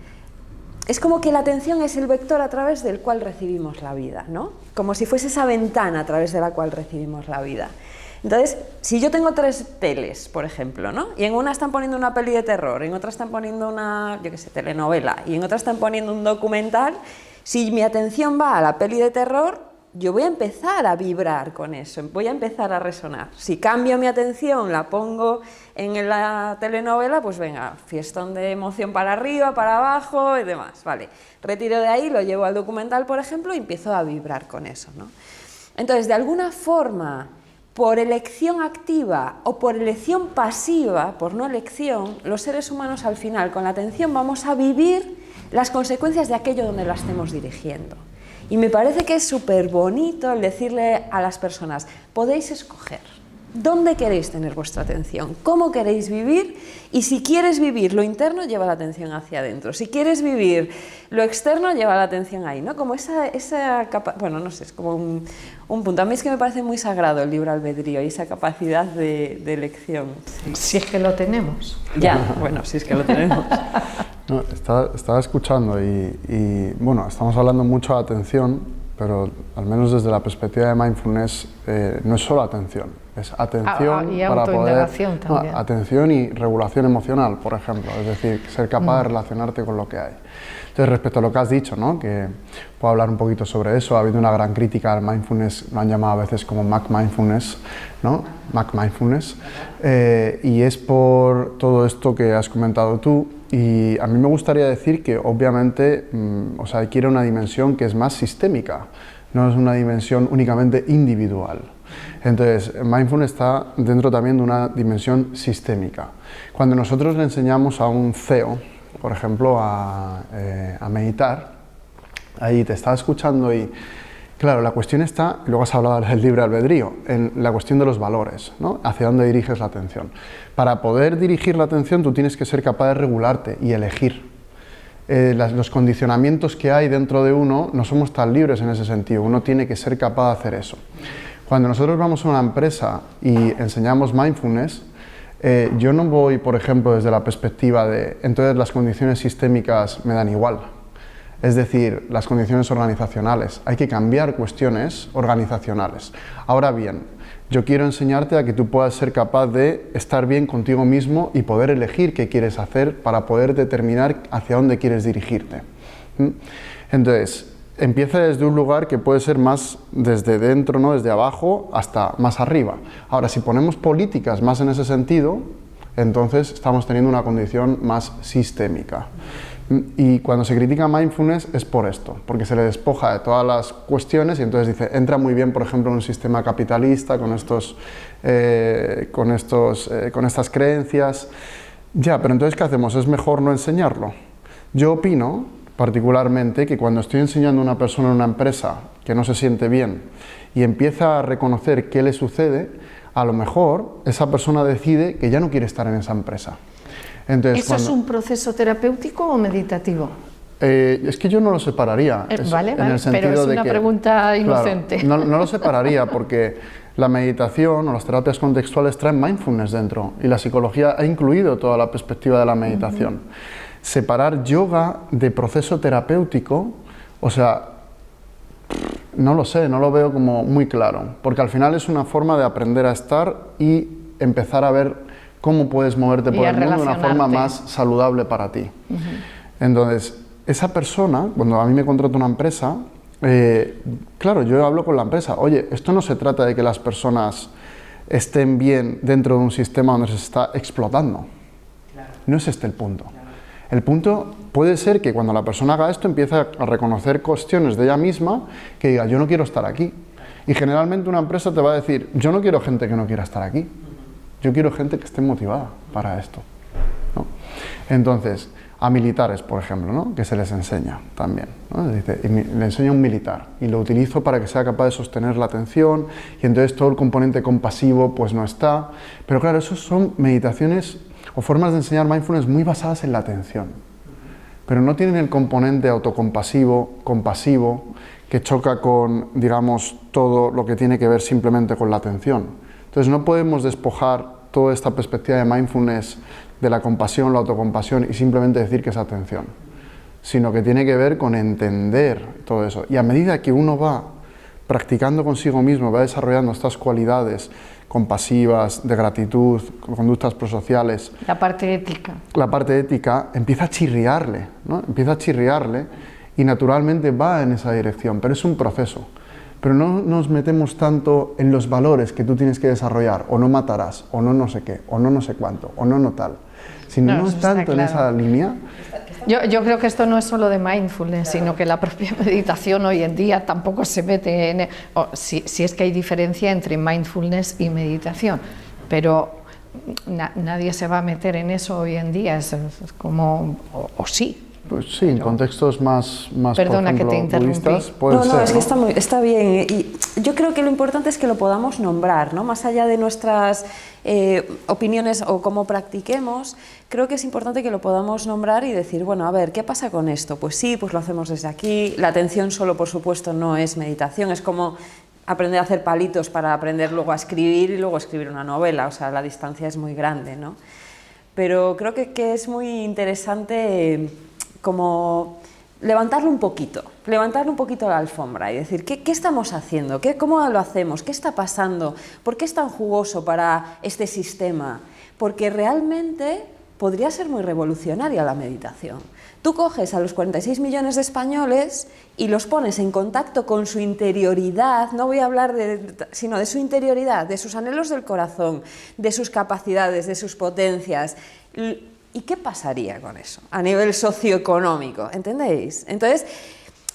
es como que la atención es el vector a través del cual recibimos la vida, ¿no? Como si fuese esa ventana a través de la cual recibimos la vida. Entonces, si yo tengo 3 teles, por ejemplo, ¿no?, y en una están poniendo una peli de terror, en otra están poniendo una, yo qué sé, telenovela, y en otra están poniendo un documental, si mi atención va a la peli de terror, yo voy a empezar a vibrar con eso, voy a empezar a resonar. Si cambio mi atención, la pongo en la telenovela, pues venga, fiestón de emoción para arriba, para abajo y demás, vale. Retiro de ahí, lo llevo al documental, por ejemplo, y empiezo a vibrar con eso, ¿no? Entonces, de alguna forma, por elección activa o por elección pasiva, por no elección, los seres humanos al final, con la atención, vamos a vivir las consecuencias de aquello donde la estemos dirigiendo. Y me parece que es súper bonito el decirle a las personas, podéis escoger dónde queréis tener vuestra atención, cómo queréis vivir, y si quieres vivir lo interno, lleva la atención hacia adentro, si quieres vivir lo externo, lleva la atención ahí, ¿no? Como bueno, no sé, es como un punto. A mí es que me parece muy sagrado el libre albedrío y esa capacidad de elección. Sí. Si es que lo tenemos. Ya, bueno, si es que lo tenemos. No, estaba escuchando y bueno, estamos hablando mucho de atención pero al menos desde la perspectiva de mindfulness no es solo atención, es atención y para poder... autoindagación también. Atención y regulación emocional, por ejemplo, es decir, ser capaz de relacionarte con lo que hay. Entonces, respecto a lo que has dicho, ¿no? Que puedo hablar un poquito sobre eso, ha habido una gran crítica al mindfulness, lo han llamado a veces como Mac Mindfulness, ¿no? Mac Mindfulness, y es por todo esto que has comentado tú, y a mí me gustaría decir que obviamente, o sea, quiere una dimensión que es más sistémica, no es una dimensión únicamente individual. Entonces, mindfulness está dentro también de una dimensión sistémica. Cuando nosotros le enseñamos a un CEO, por ejemplo, a meditar, ahí te está escuchando y, claro, la cuestión está, luego has hablado del libre albedrío, en la cuestión de los valores, ¿no? Hacia dónde diriges la atención. Para poder dirigir la atención tú tienes que ser capaz de regularte y elegir. Los condicionamientos que hay dentro de uno no somos tan libres en ese sentido, uno tiene que ser capaz de hacer eso. Cuando nosotros vamos a una empresa y enseñamos mindfulness, yo no voy, por ejemplo, desde la perspectiva de entonces las condiciones sistémicas me dan igual. Es decir, las condiciones organizacionales. Hay que cambiar cuestiones organizacionales. Ahora bien, yo quiero enseñarte a que tú puedas ser capaz de estar bien contigo mismo y poder elegir qué quieres hacer para poder determinar hacia dónde quieres dirigirte. Entonces, empieza desde un lugar que puede ser más desde dentro, ¿no? Desde abajo hasta más arriba. Ahora, si ponemos políticas más en ese sentido, entonces estamos teniendo una condición más sistémica. Y cuando se critica mindfulness es por esto, porque se le despoja de todas las cuestiones y entonces dice, entra muy bien, por ejemplo, en un sistema capitalista con estas creencias. Ya, pero entonces, ¿qué hacemos? ¿Es mejor no enseñarlo? Yo opino, particularmente, que cuando estoy enseñando a una persona en una empresa que no se siente bien y empieza a reconocer qué le sucede, a lo mejor esa persona decide que ya no quiere estar en esa empresa. Entonces, ¿Eso es un proceso terapéutico o meditativo? Es que yo no lo separaría. Vale, pero es una pregunta inocente. Claro, no lo separaría porque la meditación o las terapias contextuales traen mindfulness dentro y la psicología ha incluido toda la perspectiva de la meditación. Separar yoga de proceso terapéutico, o sea, no lo sé, no lo veo como muy claro, porque al final es una forma de aprender a estar y empezar a ver cómo puedes moverte por el mundo de una forma más saludable para ti. Entonces, esa persona, cuando a mí me contrata una empresa, claro, yo hablo con la empresa, oye, esto no se trata de que las personas estén bien dentro de un sistema donde se está explotando. Claro. No es este el punto. Claro. El punto puede ser que cuando la persona haga esto empiece a reconocer cuestiones de ella misma que diga, yo no quiero estar aquí. Y generalmente una empresa te va a decir, yo no quiero gente que no quiera estar aquí. Yo quiero gente que esté motivada para esto, ¿no? Entonces, a militares, por ejemplo, ¿no? Que se les enseña también, ¿no? Dice, le enseño a un militar y lo utilizo para que sea capaz de sostener la atención y entonces todo el componente compasivo pues no está. Pero claro, esos son meditaciones o formas de enseñar mindfulness muy basadas en la atención, pero no tienen el componente autocompasivo, compasivo, que choca con, digamos, todo lo que tiene que ver simplemente con la atención. Entonces no podemos despojar toda esta perspectiva de mindfulness de la compasión, la autocompasión y simplemente decir que es atención, sino que tiene que ver con entender todo eso. Y a medida que uno va practicando consigo mismo, va desarrollando estas cualidades compasivas, de gratitud, conductas prosociales. La parte ética. La parte ética empieza a chirriarle, ¿no? Empieza a chirriarle y naturalmente va en esa dirección, pero es un proceso. Pero no nos metemos tanto en los valores que tú tienes que desarrollar, o no matarás, o no sé qué, o no sé cuánto, o no tal. Si no es tanto en esa línea... Yo creo que esto no es solo de mindfulness, sino que la propia meditación hoy en día tampoco se mete en... Si es que hay diferencia entre mindfulness y meditación, pero nadie se va a meter en eso hoy en día, es como... o sí. Pues sí, en contextos más perdona, por ejemplo, que te interrumpí. budistas, pueden ser, es que está bien. Y yo creo que lo importante es que lo podamos nombrar, ¿no? Más allá de nuestras opiniones o cómo practiquemos, creo que es importante que lo podamos nombrar y decir, bueno, a ver, ¿qué pasa con esto? Pues sí, pues lo hacemos desde aquí. La atención solo, por supuesto, no es meditación, es como aprender a hacer palitos para aprender luego a escribir y luego escribir una novela, o sea, la distancia es muy grande, ¿no? Pero creo que es muy interesante como levantarle un poquito la alfombra y decir, ¿qué estamos haciendo? ¿Cómo lo hacemos? ¿Qué está pasando? ¿Por qué es tan jugoso para este sistema? Porque realmente podría ser muy revolucionaria la meditación. Tú coges a los 46 millones de españoles y los pones en contacto con su interioridad, no voy a hablar sino de su interioridad, de sus anhelos del corazón, de sus capacidades, de sus potencias. ¿Y qué pasaría con eso a nivel socioeconómico? ¿Entendéis? Entonces,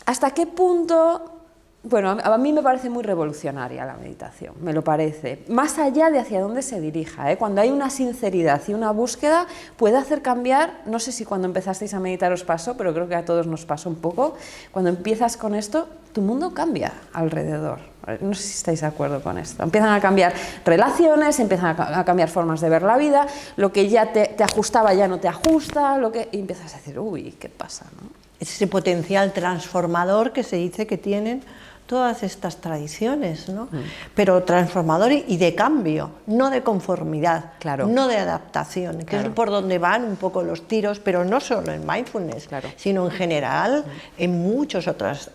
¿hasta qué punto? Bueno, a mí me parece muy revolucionaria la meditación, me lo parece. Más allá de hacia dónde se dirija, cuando hay una sinceridad y una búsqueda, puede hacer cambiar, no sé si cuando empezasteis a meditar os pasó, pero creo que a todos nos pasó un poco, cuando empiezas con esto, tu mundo cambia alrededor. No sé si estáis de acuerdo con esto. Empiezan a cambiar relaciones, empiezan a cambiar formas de ver la vida, lo que ya te ajustaba ya no te ajusta, y empiezas a decir, uy, ¿qué pasa?, ¿no? Ese potencial transformador que se dice que tienen todas estas tradiciones, ¿no? Pero transformador y de cambio, no de conformidad, claro, no de adaptación, que claro, es por donde van un poco los tiros, pero no solo en mindfulness, claro, sino en general en muchas otras,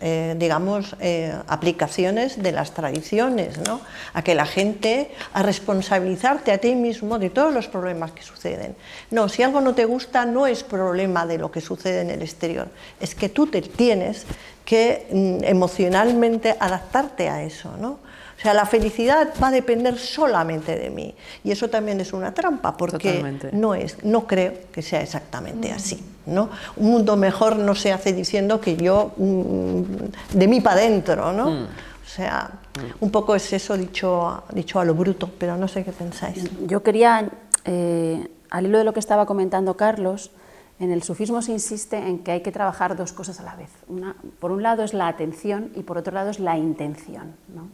aplicaciones de las tradiciones, ¿no? A que la gente, a responsabilizarte a ti mismo de todos los problemas que suceden. No, si algo no te gusta, no es problema de lo que sucede en el exterior, es que tú te tienes que emocionalmente adaptarte a eso, ¿no? O sea, la felicidad va a depender solamente de mí, y eso también es una trampa, porque no creo que sea exactamente así, ¿no? Un mundo mejor no se hace diciendo que yo de mí para adentro, ¿no? O sea, un poco es eso dicho a lo bruto, pero no sé qué pensáis. Yo quería, al hilo de lo que estaba comentando Carlos, en el sufismo se insiste en que hay que trabajar dos cosas a la vez. Por un lado es la atención y por otro lado es la intención, ¿no?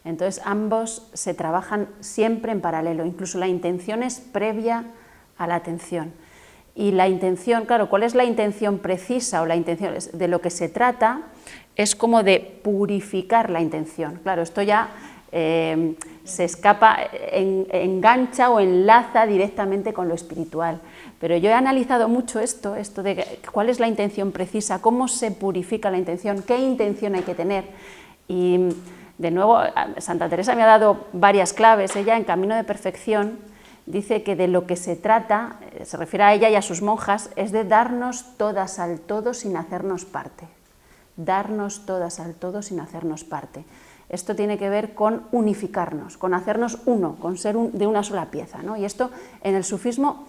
Entonces ambos se trabajan siempre en paralelo, incluso la intención es previa a la atención. Y la intención, claro, ¿cuál es la intención precisa o la intención? De lo que se trata es como de purificar la intención. Claro, esto ya se escapa, engancha o enlaza directamente con lo espiritual. Pero yo he analizado mucho esto de cuál es la intención precisa, cómo se purifica la intención, qué intención hay que tener. Y de nuevo, Santa Teresa me ha dado varias claves. Ella en Camino de Perfección dice que de lo que se trata, se refiere a ella y a sus monjas, es de darnos todas al todo sin hacernos parte. Darnos todas al todo sin hacernos parte. Esto tiene que ver con unificarnos, con hacernos uno, con ser de una sola pieza, ¿no? Y esto en el sufismo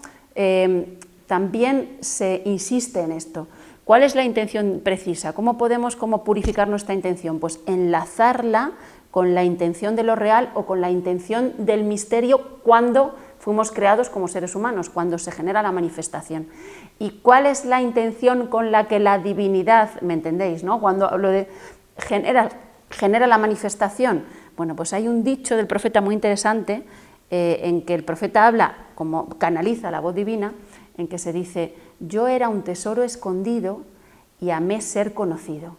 también se insiste en esto. ¿Cuál es la intención precisa? ¿Cómo podemos purificar nuestra intención? Pues enlazarla con la intención de lo real o con la intención del misterio cuando fuimos creados como seres humanos, cuando se genera la manifestación. ¿Y cuál es la intención con la que la divinidad, me entendéis, ¿no? Cuando hablo de genera la manifestación? Bueno, pues hay un dicho del profeta muy interesante en que el profeta habla, como canaliza la voz divina, en que se dice: yo era un tesoro escondido y amé ser conocido.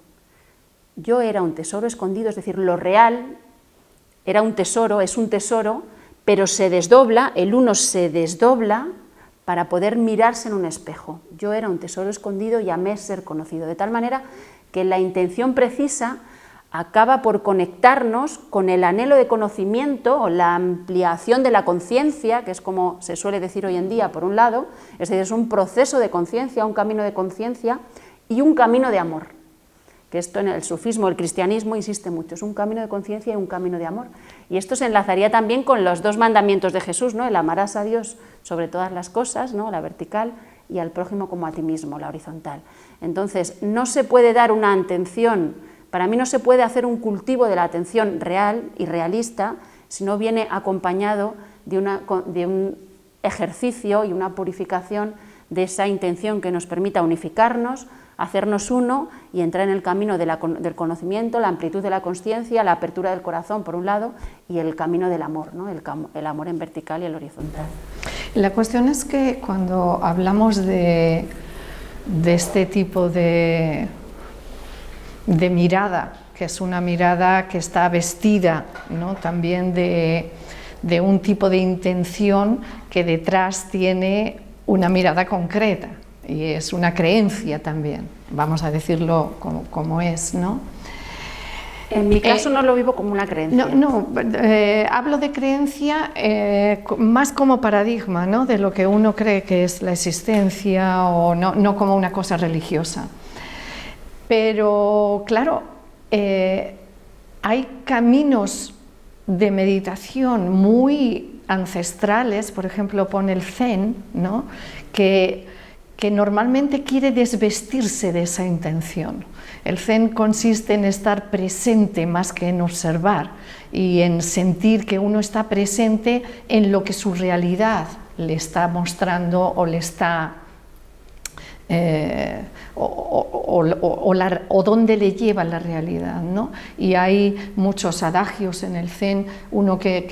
Yo era un tesoro escondido, es decir, lo real era un tesoro, es un tesoro, pero se desdobla, el uno se desdobla para poder mirarse en un espejo. Yo era un tesoro escondido y amé ser conocido, de tal manera que la intención precisa acaba por conectarnos con el anhelo de conocimiento o la ampliación de la conciencia, que es como se suele decir hoy en día, por un lado, es decir, es un proceso de conciencia, un camino de conciencia y un camino de amor, que esto en el sufismo, el cristianismo insiste mucho, es un camino de conciencia y un camino de amor. Y esto se enlazaría también con los dos mandamientos de Jesús, ¿no? El amarás a Dios sobre todas las cosas, ¿no? La vertical, y al prójimo como a ti mismo, la horizontal. Entonces, no se puede dar una atención. Para mí no se puede hacer un cultivo de la atención real y realista si no viene acompañado de un ejercicio y una purificación de esa intención que nos permita unificarnos, hacernos uno y entrar en el camino del conocimiento, la amplitud de la consciencia, la apertura del corazón por un lado y el camino del amor, ¿no? El amor en vertical y el horizontal. La cuestión es que cuando hablamos de este tipo de mirada, que es una mirada que está vestida, ¿no? También de un tipo de intención que detrás tiene una mirada concreta, y es una creencia también, vamos a decirlo como es, ¿no? En mi caso no lo vivo como una creencia. Hablo de creencia más como paradigma, ¿no? De lo que uno cree que es la existencia, o no como una cosa religiosa. Pero claro, hay caminos de meditación muy ancestrales, por ejemplo pone el Zen, ¿no? que normalmente quiere desvestirse de esa intención. El Zen consiste en estar presente más que en observar, y en sentir que uno está presente en lo que su realidad le está mostrando o le está o dónde le lleva la realidad, ¿no? Y hay muchos adagios en el Zen. Uno que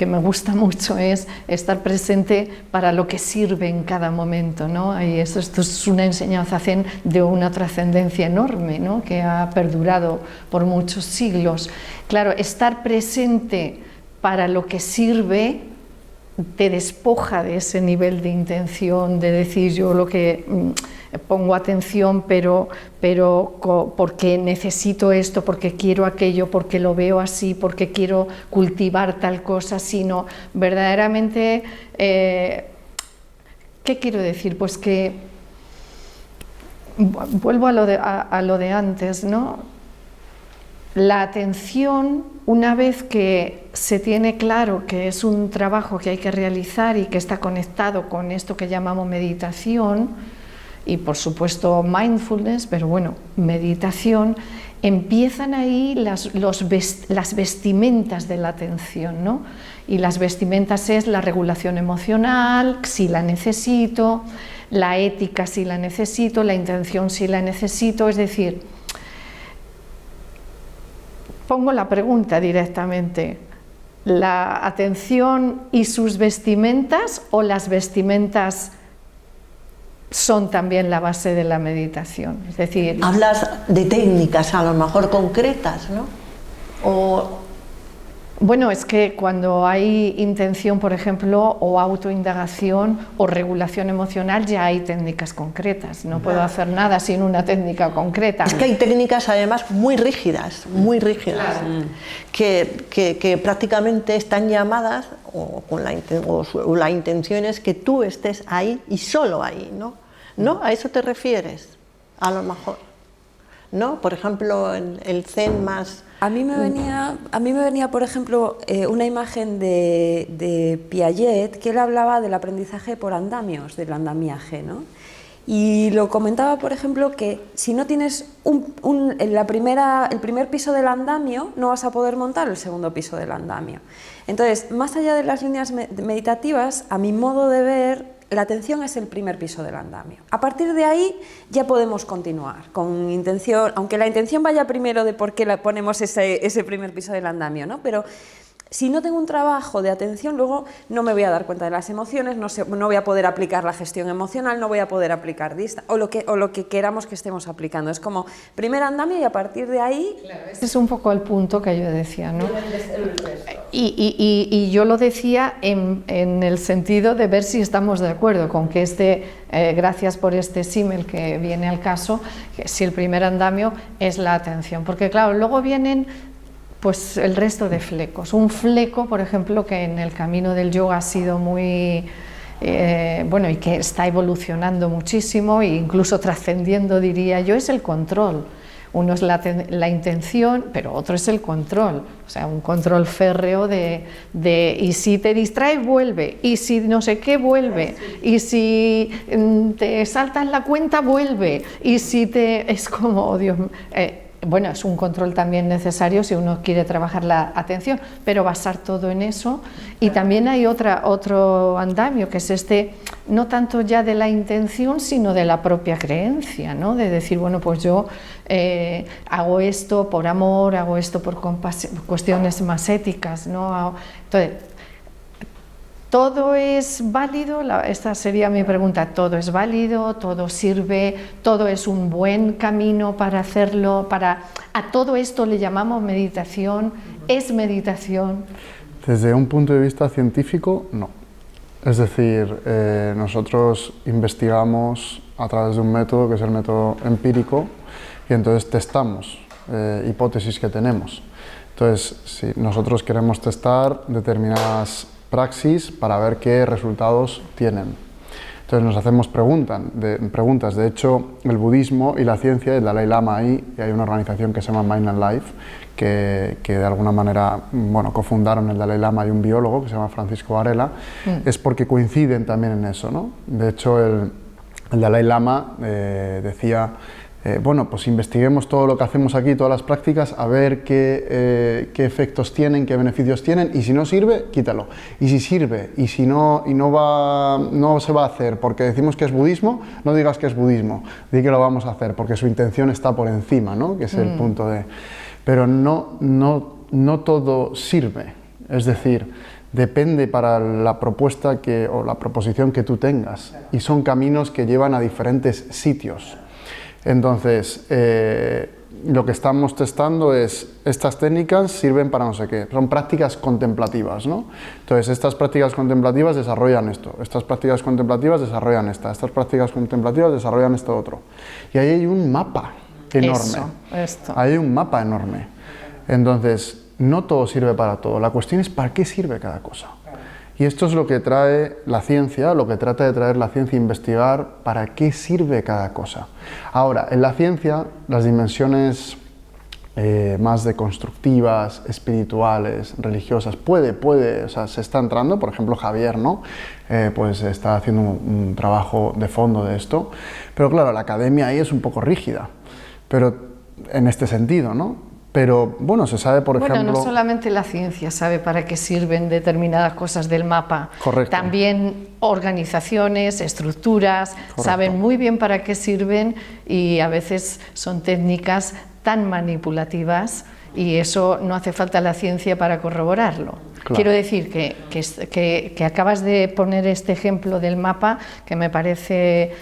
me gusta mucho es estar presente para lo que sirve en cada momento, ¿no? Y esto es una enseñanza Zen de una trascendencia enorme, ¿no? Que ha perdurado por muchos siglos. Claro, estar presente para lo que sirve te despoja de ese nivel de intención, de decir yo lo que pongo atención, pero porque necesito esto, porque quiero aquello, porque lo veo así, porque quiero cultivar tal cosa, sino verdaderamente, ¿qué quiero decir? Pues que vuelvo a lo de antes, ¿no? La atención, una vez que se tiene claro que es un trabajo que hay que realizar y que está conectado con esto que llamamos meditación, y por supuesto mindfulness, pero bueno, meditación, empiezan ahí las vestimentas de la atención, ¿no? Y las vestimentas es la regulación emocional, si la necesito, la ética si la necesito, la intención si la necesito, es decir, pongo la pregunta directamente: ¿la atención y sus vestimentas, o las vestimentas son también la base de la meditación? Es decir, hablas de técnicas a lo mejor concretas, ¿no? Bueno, es que cuando hay intención, por ejemplo, o autoindagación o regulación emocional, ya hay técnicas concretas. No puedo hacer nada sin una técnica concreta. Es que hay técnicas además muy rígidas, claro, que prácticamente están llamadas, o la intención es que tú estés ahí y solo ahí, ¿no? ¿No? ¿A eso te refieres? A lo mejor, ¿no? Por ejemplo, el Zen más... A mí me venía, por ejemplo, una imagen de Piaget, que él hablaba del aprendizaje por andamios, del andamiaje, ¿no? Y lo comentaba, por ejemplo, que si no tienes el primer piso del andamio, no vas a poder montar el segundo piso del andamio. Entonces, más allá de las líneas meditativas, a mi modo de ver, la atención es el primer piso del andamio. A partir de ahí ya podemos continuar con intención, aunque la intención vaya primero de por qué ponemos ese primer piso del andamio, ¿no? Pero si no tengo un trabajo de atención, luego no me voy a dar cuenta de las emociones, no voy a poder aplicar la gestión emocional, no voy a poder aplicar o lo que queramos que estemos aplicando. Es como primer andamio y a partir de ahí... Claro, ese es un poco el punto que yo decía, ¿no? Y yo lo decía en el sentido de ver si estamos de acuerdo con que gracias por este símil que viene al caso, que si el primer andamio es la atención. Porque claro, luego vienen pues el resto de flecos. Un fleco, por ejemplo, que en el camino del yoga ha sido muy... bueno, y que está evolucionando muchísimo e incluso trascendiendo, diría yo, es el control. Uno es la intención, pero otro es el control, o sea, un control férreo de y si te distraes, vuelve, y si no sé qué, vuelve, y si te saltas la cuenta, vuelve, y si es como, oh, Dios, bueno, es un control también necesario si uno quiere trabajar la atención, pero basar todo en eso. Y también hay otro andamio, que es no tanto ya de la intención, sino de la propia creencia, ¿no? De decir, bueno, pues yo hago esto por amor, hago esto por cuestiones más éticas, ¿no? Entonces, ¿todo es válido? Esta sería mi pregunta. ¿Todo es válido? ¿Todo sirve? ¿Todo es un buen camino para hacerlo? ¿A todo esto le llamamos meditación? ¿Es meditación? Desde un punto de vista científico, no. Es decir, nosotros investigamos a través de un método que es el método empírico y entonces testamos hipótesis que tenemos. Entonces, si nosotros queremos testar determinadas praxis para ver qué resultados tienen. Entonces nos hacemos preguntas. De hecho, el budismo y la ciencia, el Dalai Lama ahí, y hay una organización que se llama Mind and Life, que de alguna manera, bueno, cofundaron el Dalai Lama y un biólogo que se llama Francisco Varela, es porque coinciden también en eso, ¿no? De hecho, el Dalai Lama decía, bueno, pues investiguemos todo lo que hacemos aquí, todas las prácticas, a ver qué efectos tienen, qué beneficios tienen, y si no sirve, quítalo. Y si sirve, y si no se va a hacer porque decimos que es budismo, no digas que es budismo, di que lo vamos a hacer, porque su intención está por encima, ¿no? Que es el punto de... Pero no todo sirve, es decir, depende para la propuesta o la proposición que tú tengas, y son caminos que llevan a diferentes sitios. Entonces, lo que estamos testando es, estas técnicas sirven para no sé qué, son prácticas contemplativas, ¿no? Entonces, estas prácticas contemplativas desarrollan esto, estas prácticas contemplativas desarrollan estas prácticas contemplativas desarrollan esto otro. Y ahí hay un mapa enorme. Ahí hay un mapa enorme. Entonces, no todo sirve para todo, la cuestión es para qué sirve cada cosa. Y esto es lo que trae la ciencia, lo que trata de traer la ciencia, investigar para qué sirve cada cosa. Ahora, en la ciencia, las dimensiones más deconstructivas, espirituales, religiosas, o sea, se está entrando, por ejemplo, Javier, ¿no? Pues está haciendo un trabajo de fondo de esto, pero claro, la academia ahí es un poco rígida, pero en este sentido, ¿no? Pero bueno, se sabe, por ejemplo... Bueno, no solamente la ciencia sabe para qué sirven determinadas cosas del mapa. Correcto. También organizaciones, estructuras, correcto, saben muy bien para qué sirven y a veces son técnicas tan manipulativas y eso no hace falta la ciencia para corroborarlo. Claro. Quiero decir que acabas de poner este ejemplo del mapa que me parece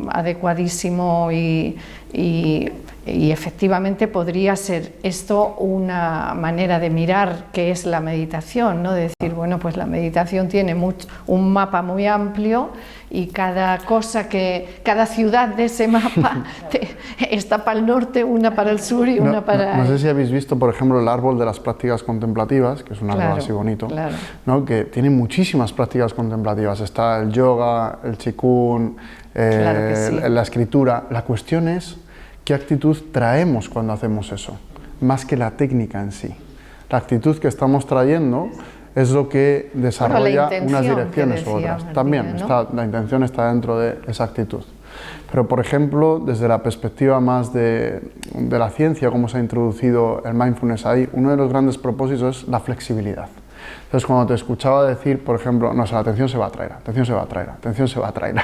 adecuadísimo y efectivamente podría ser esto una manera de mirar qué es la meditación, ¿no? De decir, bueno, pues la meditación tiene un mapa muy amplio y cada ciudad de ese mapa está para el norte, una para el sur y una para... No sé si habéis visto, por ejemplo, el árbol de las prácticas contemplativas, que es un árbol así bonito, claro, ¿no? Que tiene muchísimas prácticas contemplativas. Está el yoga, el qigong, claro que sí, la escritura. La cuestión es qué actitud traemos cuando hacemos eso, más que la técnica en sí. La actitud que estamos trayendo es lo que desarrolla unas direcciones u otras. También, ¿no? La intención está dentro de esa actitud. Pero, por ejemplo, desde la perspectiva más de la ciencia, cómo se ha introducido el mindfulness ahí, uno de los grandes propósitos es la flexibilidad. Entonces, cuando te escuchaba decir, por ejemplo, no, la atención se va a traer, atención se va a traer, atención se va a traer.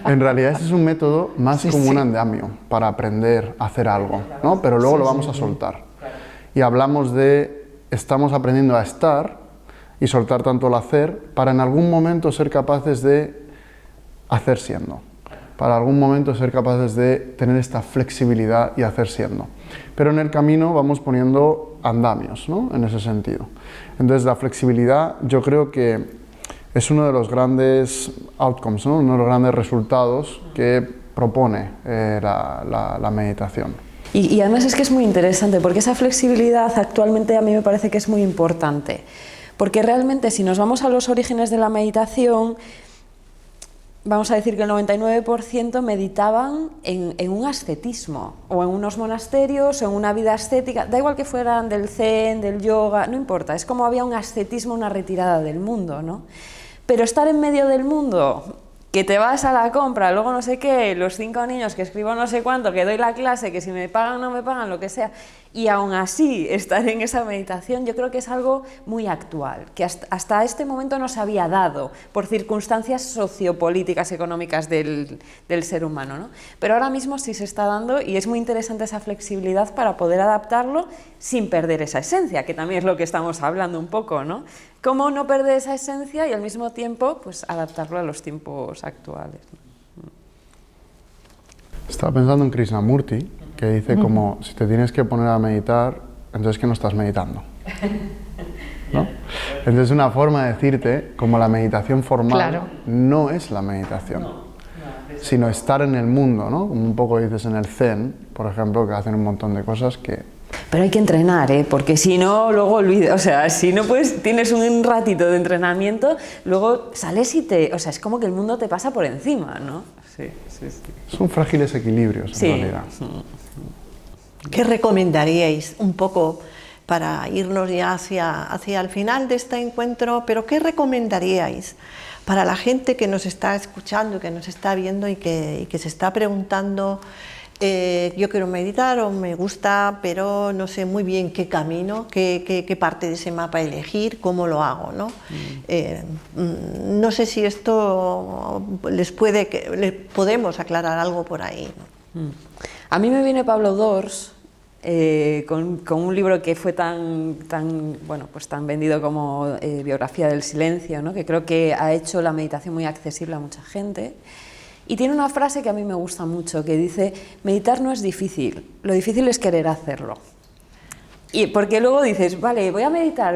En realidad, ese es un método más como un andamio para aprender a hacer algo, ¿no? Pero luego lo vamos a soltar. Y hablamos de, estamos aprendiendo a estar y soltar tanto el hacer para en algún momento ser capaces de hacer siendo. Para algún momento ser capaces de tener esta flexibilidad y hacer siendo. Pero en el camino vamos poniendo andamios, ¿no? En ese sentido. Entonces la flexibilidad yo creo que es uno de los grandes outcomes, ¿no? Uno de los grandes resultados que propone la meditación. Y además es que es muy interesante porque esa flexibilidad actualmente a mí me parece que es muy importante. Porque realmente si nos vamos a los orígenes de la meditación, vamos a decir que el 99% meditaban en un ascetismo, o en unos monasterios, o en una vida ascética, da igual que fueran del zen, del yoga, no importa, es como había un ascetismo, una retirada del mundo, ¿no? Pero estar en medio del mundo, que te vas a la compra, luego no sé qué, los 5 niños que escribo no sé cuánto, que doy la clase, que si me pagan o no me pagan, lo que sea, y aún así estar en esa meditación, yo creo que es algo muy actual, que hasta este momento no se había dado por circunstancias sociopolíticas, económicas del ser humano, ¿no? Pero ahora mismo sí se está dando y es muy interesante esa flexibilidad para poder adaptarlo sin perder esa esencia, que también es lo que estamos hablando un poco, ¿no? Cómo no perder esa esencia y al mismo tiempo pues adaptarlo a los tiempos actuales, ¿no? Estaba pensando en Krishnamurti, que dice como, si te tienes que poner a meditar, entonces que no estás meditando. ¿no? Entonces una forma de decirte, como la meditación formal Claro. no es la meditación, sino estar en el mundo, ¿no? Como un poco dices en el Zen, por ejemplo, que hacen un montón de cosas que... Pero hay que entrenar, ¿eh? Porque si no, luego olvidas, o sea, si no puedes, tienes un ratito de entrenamiento, luego sales y o sea, es como que el mundo te pasa por encima, ¿no? Sí, sí, sí. Son frágiles equilibrios, Sí. en realidad. ¿Qué recomendaríais un poco para irnos ya hacia el final de este encuentro? Pero ¿qué recomendaríais para la gente que nos está escuchando, que nos está viendo y que se está preguntando, yo quiero meditar o me gusta, pero no sé muy bien qué camino, qué parte de ese mapa elegir, cómo lo hago, ¿no? No sé si esto les podemos aclarar algo por ahí, ¿no? A mí me viene Pablo Dors con un libro que fue tan vendido como Biografía del Silencio, ¿no? Que creo que ha hecho la meditación muy accesible a mucha gente. Y tiene una frase que a mí me gusta mucho, que dice: meditar no es difícil, lo difícil es querer hacerlo. Y porque luego dices, vale, voy a meditar,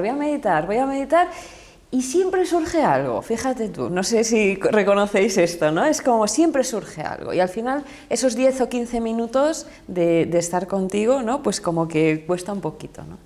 y siempre surge algo, fíjate tú, no sé si reconocéis esto, ¿no? Es como siempre surge algo, y al final esos 10 o 15 minutos de estar contigo, ¿no? Pues como que cuesta un poquito, ¿no?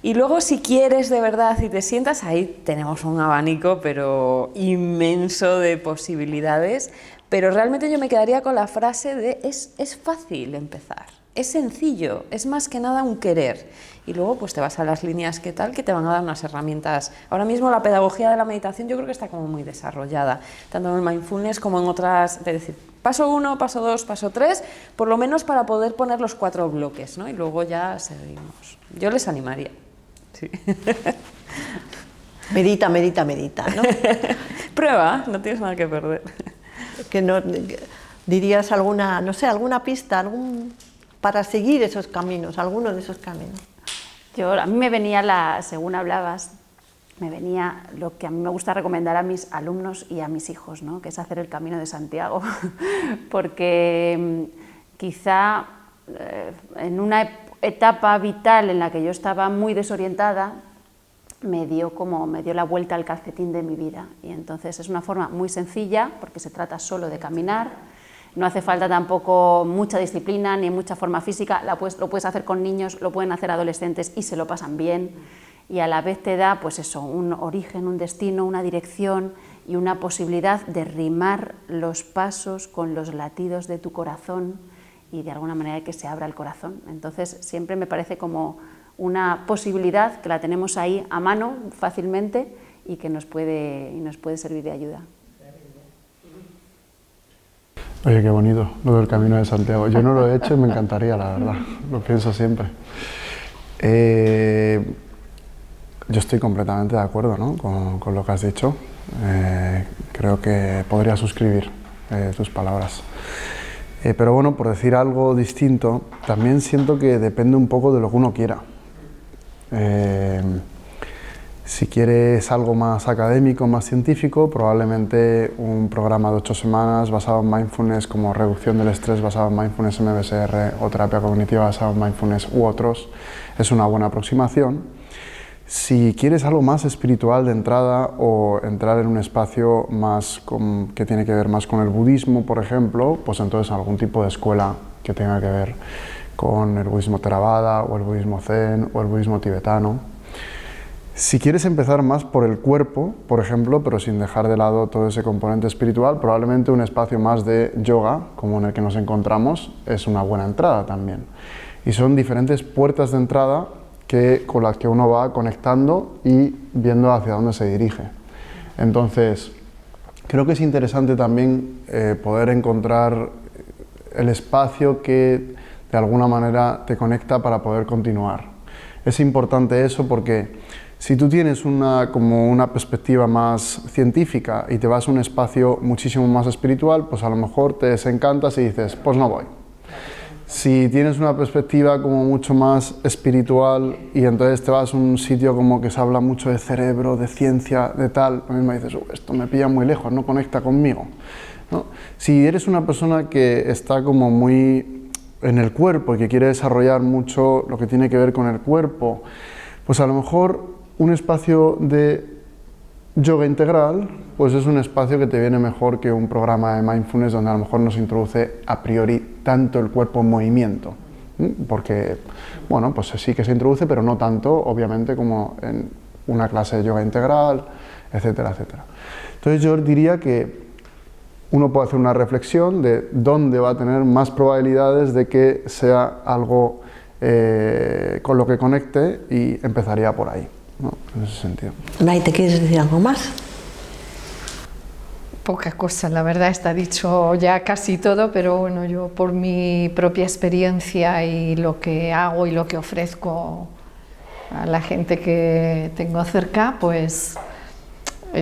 Y luego, si quieres de verdad y te sientas, ahí tenemos un abanico pero inmenso de posibilidades, pero realmente yo me quedaría con la frase de es fácil empezar, es sencillo, es más que nada un querer. Y luego pues te vas a las líneas que te van a dar unas herramientas. Ahora mismo la pedagogía de la meditación yo creo que está como muy desarrollada, tanto en el mindfulness como en otras, es decir, paso 1, paso 2, paso 3, por lo menos para poder poner los 4 bloques, ¿no? Y luego ya seguimos. Yo les animaría. Sí. Medita, ¿no? Prueba, no tienes nada que perder. ¿Dirías alguna pista, para seguir esos caminos, alguno de esos caminos? A mí me venía, según hablabas, me venía lo que a mí me gusta recomendar a mis alumnos y a mis hijos, ¿no? Que es hacer el Camino de Santiago, porque quizá en una etapa vital en la que yo estaba muy desorientada, me dio la vuelta al calcetín de mi vida, y entonces es una forma muy sencilla, porque se trata solo de caminar. No hace falta tampoco mucha disciplina ni mucha forma física, lo puedes hacer con niños, lo pueden hacer adolescentes y se lo pasan bien, y a la vez te da pues eso, un origen, un destino, una dirección y una posibilidad de rimar los pasos con los latidos de tu corazón y de alguna manera que se abra el corazón. Entonces siempre me parece como una posibilidad que la tenemos ahí a mano fácilmente y que nos puede servir de ayuda. Oye, qué bonito lo del Camino de Santiago. Yo no lo he hecho y me encantaría, la verdad. Lo pienso siempre. Yo estoy completamente de acuerdo, ¿no? con lo que has dicho. Creo que podría suscribir tus palabras. Pero bueno, por decir algo distinto, también siento que depende un poco de lo que uno quiera. Si quieres algo más académico, más científico, probablemente un programa de 8 semanas basado en mindfulness, como reducción del estrés basado en mindfulness, MBSR o terapia cognitiva basada en mindfulness u otros, es una buena aproximación. Si quieres algo más espiritual de entrada o entrar en un espacio más que tiene que ver más con el budismo, por ejemplo, pues entonces algún tipo de escuela que tenga que ver con el budismo Theravada o el budismo Zen o el budismo tibetano. Si quieres empezar más por el cuerpo, por ejemplo, pero sin dejar de lado todo ese componente espiritual, probablemente un espacio más de yoga, como en el que nos encontramos, es una buena entrada también. Y son diferentes puertas de entrada con las que uno va conectando y viendo hacia dónde se dirige. Entonces, creo que es interesante también poder encontrar el espacio que de alguna manera te conecta para poder continuar. Es importante eso porque si tú tienes como una perspectiva más científica y te vas a un espacio muchísimo más espiritual, pues a lo mejor te desencantas y dices, pues no voy. Si tienes una perspectiva como mucho más espiritual y entonces te vas a un sitio como que se habla mucho de cerebro, de ciencia, de tal, lo mismo dices, esto me pilla muy lejos, no conecta conmigo, ¿no? Si eres una persona que está como muy en el cuerpo y que quiere desarrollar mucho lo que tiene que ver con el cuerpo, pues a lo mejor un espacio de yoga integral, pues es un espacio que te viene mejor que un programa de mindfulness donde a lo mejor no se introduce a priori tanto el cuerpo en movimiento, porque, bueno, pues sí que se introduce, pero no tanto, obviamente, como en una clase de yoga integral, etcétera, etcétera. Entonces yo diría que uno puede hacer una reflexión de dónde va a tener más probabilidades de que sea algo con lo que conecte y empezaría por ahí, ¿no? En ese sentido. Maite, ¿quieres decir algo más? Poca cosa, la verdad está dicho ya casi todo, pero bueno, yo por mi propia experiencia y lo que hago y lo que ofrezco a la gente que tengo cerca, pues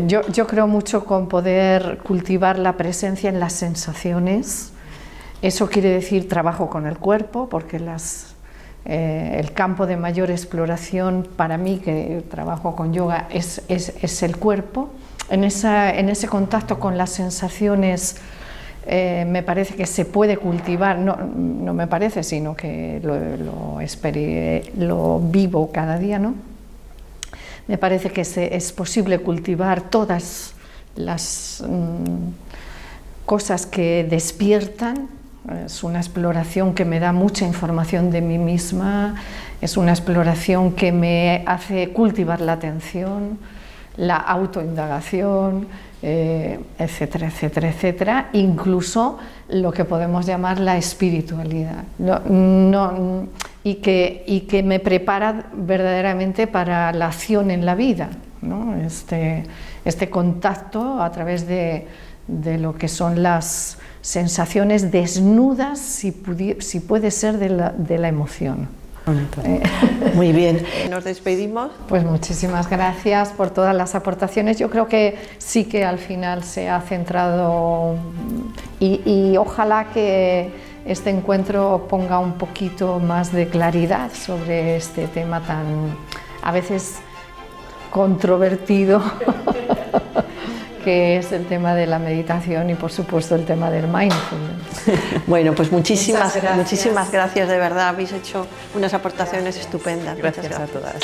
yo creo mucho con poder cultivar la presencia en las sensaciones. Eso quiere decir trabajo con el cuerpo, porque el campo de mayor exploración para mí, que trabajo con yoga, es el cuerpo. En ese contacto con las sensaciones me parece que se puede cultivar, no me parece, sino que lo vivo cada día, ¿no? Me parece que es posible cultivar todas las cosas que despiertan. Es una exploración que me da mucha información de mí misma, es una exploración que me hace cultivar la atención, la autoindagación, etcétera, etcétera, etcétera, incluso lo que podemos llamar la espiritualidad, y que me prepara verdaderamente para la acción en la vida, ¿no? Este contacto a través de lo que son las sensaciones desnudas, si puede ser, de la emoción. Muy bien, nos despedimos. Pues muchísimas gracias por todas las aportaciones. Yo creo que sí que al final se ha centrado y ojalá que este encuentro ponga un poquito más de claridad sobre este tema tan a veces controvertido que es el tema de la meditación y por supuesto el tema del mindfulness. Bueno, pues muchísimas gracias de verdad, habéis hecho unas aportaciones estupendas. Gracias a todas.